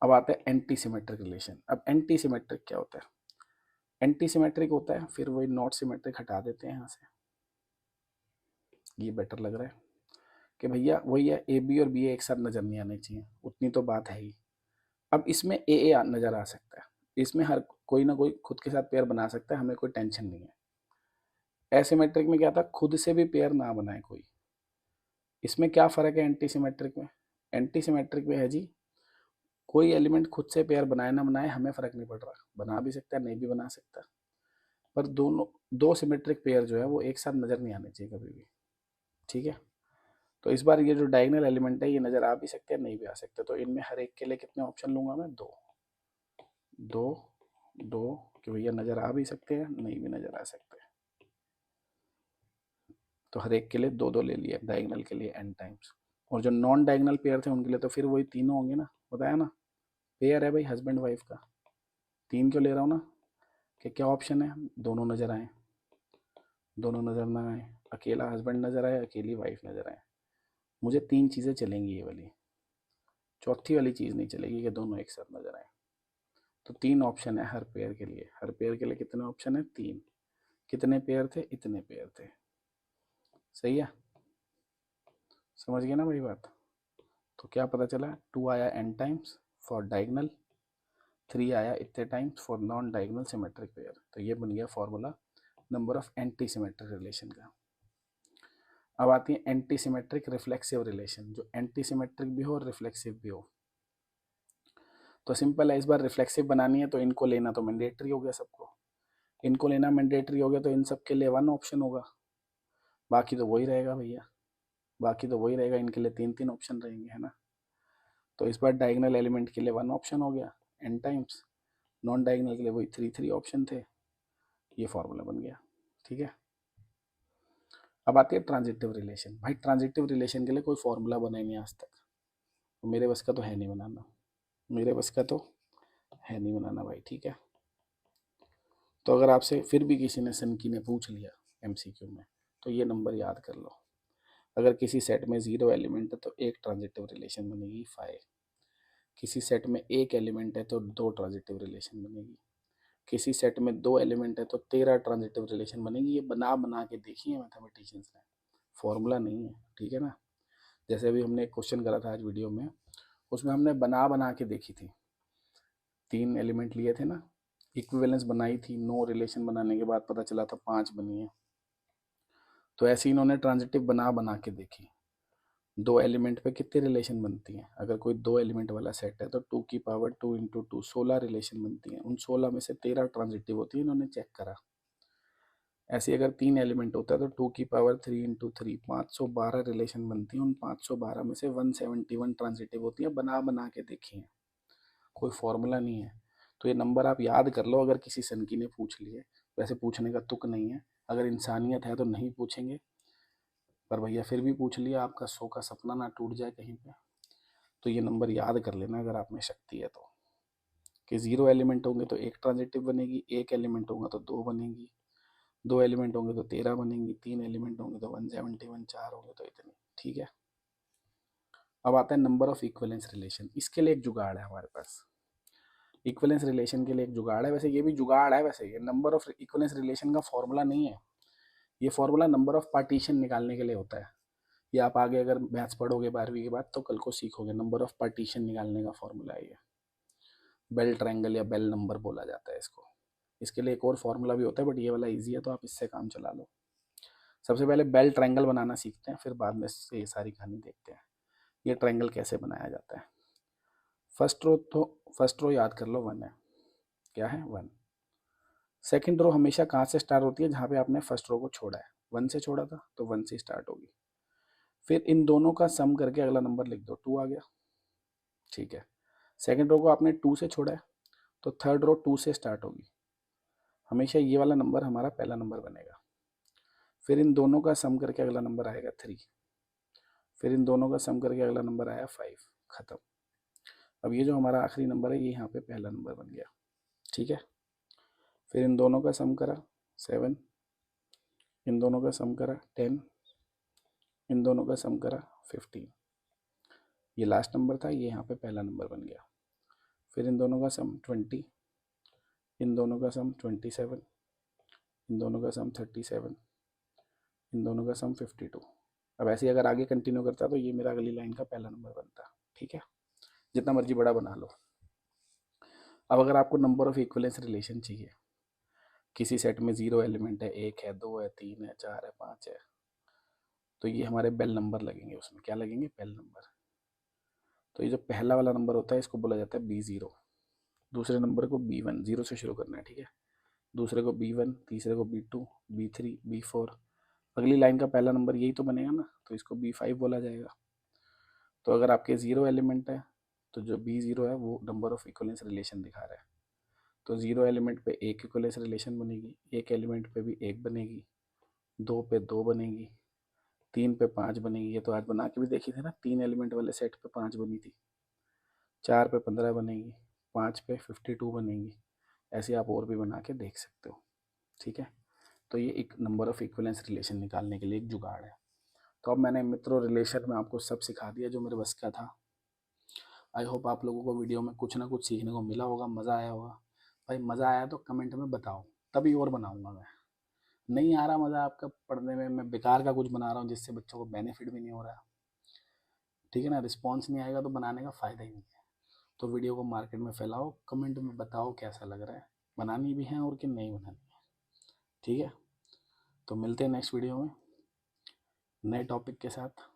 अब आता है एंटी सिमेट्रिक रिलेशन। अब एंटी सिमेट्रिक क्या होता है? एंटी सिमेट्रिक होता है, फिर वही नॉट सिमेट्रिक हटा देते हैं यहाँ से, ये बेटर लग रहा है कि भैया वही है, ए बी और बी ए एक साथ नजर नहीं आने चाहिए, उतनी तो बात है ही। अब इसमें ए नजर आ सकता है, इसमें हर कोई ना कोई खुद के साथ पेयर बना सकता है, हमें कोई टेंशन नहीं है। एसिमेट्रिक में क्या था? खुद से भी पेयर ना बनाए कोई। इसमें क्या फर्क है एंटी सिमेट्रिक में? एंटी सिमेट्रिक में है जी, कोई एलिमेंट खुद से पेयर बनाए ना बनाए हमें फर्क नहीं पड़ रहा, बना भी सकता है नहीं भी बना सकता, पर दोनों दो सिमेट्रिक पेयर जो है वो एक साथ नजर नहीं आने चाहिए कभी भी, ठीक है। तो इस बार ये जो डायगोनल एलिमेंट है ये नजर आ भी सकते हैं नहीं भी आ सकते, तो इनमें हर एक के लिए कितने ऑप्शन लूंगा मैं? 2 2 2, कि भैया नजर आ भी सकते हैं नहीं भी नजर आ सकते हैं। तो हर एक के लिए 2 2 ले लिया डायगोनल के लिए n टाइम्स। और जो नॉन डायगोनल पेयर थे उनके लिए तो फिर वही तीनों होंगे ना, बताया ना, पेयर है भाई हस्बैंड वाइफ का। 3 क्यों ले रहा हूँ ना, कि क्या ऑप्शन है? दोनों नजर आए, दोनों नजर ना आए, अकेला हस्बैंड नजर आए, अकेली वाइफ नजर आए, मुझे 3 चीज़ें चलेंगी ये वाली, चौथी वाली चीज़ नहीं चलेगी कि दोनों एक साथ नजर आए। तो 3 ऑप्शन है हर पेयर के लिए। हर पेयर के लिए कितने ऑप्शन है? 3। कितने पेयर थे? इतने पेयर थे, सही है। समझ गए ना भाई बात? तो क्या पता चला? 2 आया n टाइम्स फॉर डायगोनल, 3 आया इतने times for non diagonal symmetric pair. तो ये बन गया formula number of anti symmetric relation का। अब आती है एंटी सिमेट्रिक रिफ्लेक्सिव रिलेशन, जो एंटी सिमेट्रिक भी हो और रिफ्लेक्सिव भी हो। तो सिंपल है, इस बार रिफ्लेक्सिव बनानी है तो इनको लेना तो मैंडेटरी हो गया सबको, इनको लेना मैंडेटरी हो गया, तो इन सब के लिए 1 ऑप्शन होगा, बाकी तो वही रहेगा भैया, बाकी तो वही रहेगा, इनके लिए 3 3 ऑप्शन रहेंगे, है ना। तो इस बार डायगोनल एलिमेंट के लिए 1 ऑप्शन हो गया n टाइम्स, नॉन डायगोनल के लिए वही 3 3 ऑप्शन थे, ये फॉर्मूला बन गया, ठीक है। अब आती है ट्रांजिटिव रिलेशन। भाई ट्रांजिटिव रिलेशन के लिए कोई फॉर्मूला बना ही नहीं आज तक, तो मेरे बस का तो है नहीं बनाना, मेरे बस का तो है नहीं बनाना भाई, ठीक है। तो अगर आपसे फिर भी किसी ने सनकी ने पूछ लिया एमसीक्यू में, तो ये नंबर याद कर लो। अगर किसी सेट में 0 एलिमेंट है तो एक ट्रांजिटिव रिलेशन बनेगी 5, किसी सेट में 1 एलिमेंट है तो 2 ट्रांजिटिव रिलेशन बनेगी, किसी सेट में 2 एलिमेंट है तो 13 ट्रांजिटिव रिलेशन बनेगी। ये बना बना के देखी है मैथमेटिशियंस ने, फॉर्मूला नहीं है, ठीक है ना। जैसे अभी हमने एक क्वेश्चन करा था आज वीडियो में, उसमें हमने बना बना के देखी थी, 3 एलिमेंट लिए थे ना, इक्विवेलेंस बनाई थी, 9 रिलेशन बनाने के बाद पता चला था 5 बनी है। तो ऐसे ही इन्होंने ट्रांजिटिव बना बना के देखी, 2 एलिमेंट पे कितने रिलेशन बनती हैं। अगर कोई 2 एलिमेंट वाला सेट है तो 2 की पावर 2 इंटू 2 16 रिलेशन बनती हैं, उन 16 में से 13 ट्रांजिटिव होती है, इन्होंने चेक करा। ऐसे अगर 3 एलिमेंट होता है तो 2 की पावर 3 इंटू 3 512 रिलेशन बनती हैं, उन 512 में से 171 ट्रांजिटिव होती हैं, बना बना के देखी हैं, कोई फॉर्मूला नहीं है। तो ये नंबर आप याद कर लो, अगर किसी सनकी ने पूछ लिए, वैसे पूछने का तुक नहीं है, अगर इंसानियत है तो नहीं पूछेंगे, पर भैया फिर भी पूछ लिया, आपका 100 का सपना ना टूट जाए कहीं पे। तो ये नंबर याद कर लेना अगर आप में शक्ति है तो, कि 0 एलिमेंट होंगे तो 1 ट्रांजिटिव बनेगी, 1 एलिमेंट होगा तो 2 बनेगी, 2 एलिमेंट होंगे तो 13 बनेंगी, 3 एलिमेंट होंगे तो 171, 4 होंगे तो इतनी, ठीक है। अब आता है नंबर ऑफ इक्विवेलेंस रिलेशन। इसके लिए एक जुगाड़ है हमारे पास, इक्विवेलेंस रिलेशन के लिए एक जुगाड़ है, वैसे ये भी जुगाड़ है, वैसे ये नंबर ऑफ इक्विवेलेंस रिलेशन का फॉर्मूला नहीं है, ये फॉर्मूला नंबर ऑफ पार्टीशन निकालने के लिए होता है। ये आप आगे अगर मैथ्स पढ़ोगे 12वीं के बाद तो कल को सीखोगे, नंबर ऑफ पार्टीशन निकालने का फॉर्मूला है ये, बेल ट्रायंगल या बेल नंबर बोला जाता है इसको। इसके लिए एक और फॉर्मूला भी होता है, बट ये वाला इजी है तो आप इससे काम चला लो। सबसे पहले बेल ट्रायंगल बनाना सीखते हैं, फिर बाद में से ये सारी कहानी देखते हैं ये ट्रायंगल कैसे बनाया जाता है। फर्स्ट रो याद कर लो 1 है, क्या है 1। सेकंड रो हमेशा कहाँ से स्टार्ट होती है? जहाँ पे आपने फर्स्ट रो को छोड़ा है, 1 से छोड़ा था तो 1 से स्टार्ट होगी। फिर इन दोनों का सम करके अगला नंबर लिख दो, 2 आ गया, ठीक है। सेकंड रो को आपने 2 से छोड़ा है तो थर्ड रो 2 से स्टार्ट होगी, हमेशा ये वाला नंबर हमारा पहला नंबर बनेगा। फिर इन दोनों का सम करके अगला नंबर आएगा 3, फिर इन दोनों का सम करके अगला नंबर आया 5, खत्म। अब ये जो हमारा आखिरी नंबर है ये यहाँ पे पहला नंबर बन गया, ठीक है। फिर इन दोनों का सम करा 7, इन दोनों का सम करा 10, इन दोनों का सम करा 15, ये लास्ट नंबर था, ये यहाँ पे पहला नंबर बन गया। फिर इन दोनों का सम 20, इन दोनों का सम 27, इन दोनों का सम 37, इन दोनों का सम 52। अब ऐसे ही अगर आगे कंटिन्यू करता तो ये मेरा अगली लाइन का पहला नंबर बनता, ठीक है। जितना मर्जी बड़ा बना लो। अब अगर आपको नंबर ऑफ इक्विवेलेंस रिलेशन चाहिए, किसी सेट में 0 एलिमेंट है, 1 है, 2 है, 3 है, 4 है, 5 है, तो ये हमारे बेल नंबर लगेंगे, उसमें क्या लगेंगे, बेल नंबर। तो ये जो पहला वाला नंबर होता है इसको बोला जाता है B0, दूसरे नंबर को B1, 0 से शुरू करना है, ठीक है। दूसरे को B1, तीसरे को B2, B3, B4, अगली लाइन का पहला नंबर यही तो बनेगा ना, तो इसको B5 बोला जाएगा। तो अगर आपके 0 एलिमेंट है तो जो B0 है वो नंबर ऑफ इक्विवेलेंस रिलेशन दिखा रहा है, तो 0 एलिमेंट पे 1 इक्विवेलेंस रिलेशन बनेगी, 1 एलिमेंट पे भी 1 बनेगी, 2 पे 2 बनेगी, 3 पे 5 बनेगी, ये तो आज बना के भी देखी थी ना, 3 एलिमेंट वाले सेट पे 5 बनी थी, 4 पे 15 बनेगी, 5 पे 52 बनेगी, ऐसे आप और भी बना के देख सकते हो, ठीक है। तो ये एक नंबर ऑफ इक्विवेलेंस रिलेशन निकालने के लिए एक जुगाड़ है। तो अब मैंने मित्रों रिलेशन में आपको सब सिखा दिया जो मेरे बस का था। आई होप आप लोगों को वीडियो में कुछ ना कुछ सीखने को मिला होगा, मज़ा आया होगा। भाई मज़ा आया तो कमेंट में बताओ, तभी और बनाऊंगा मैं। नहीं आ रहा मज़ा आपका पढ़ने में, मैं बेकार का कुछ बना रहा हूँ जिससे बच्चों को बेनिफिट भी नहीं हो रहा, ठीक है ना, रिस्पॉन्स नहीं आएगा तो बनाने का फ़ायदा ही नहीं है। तो वीडियो को मार्केट में फैलाओ, कमेंट में बताओ कैसा लग रहा है, बनानी भी है और कि नहीं बनानी है, ठीक है। तो मिलते हैं नेक्स्ट वीडियो में नए टॉपिक के साथ।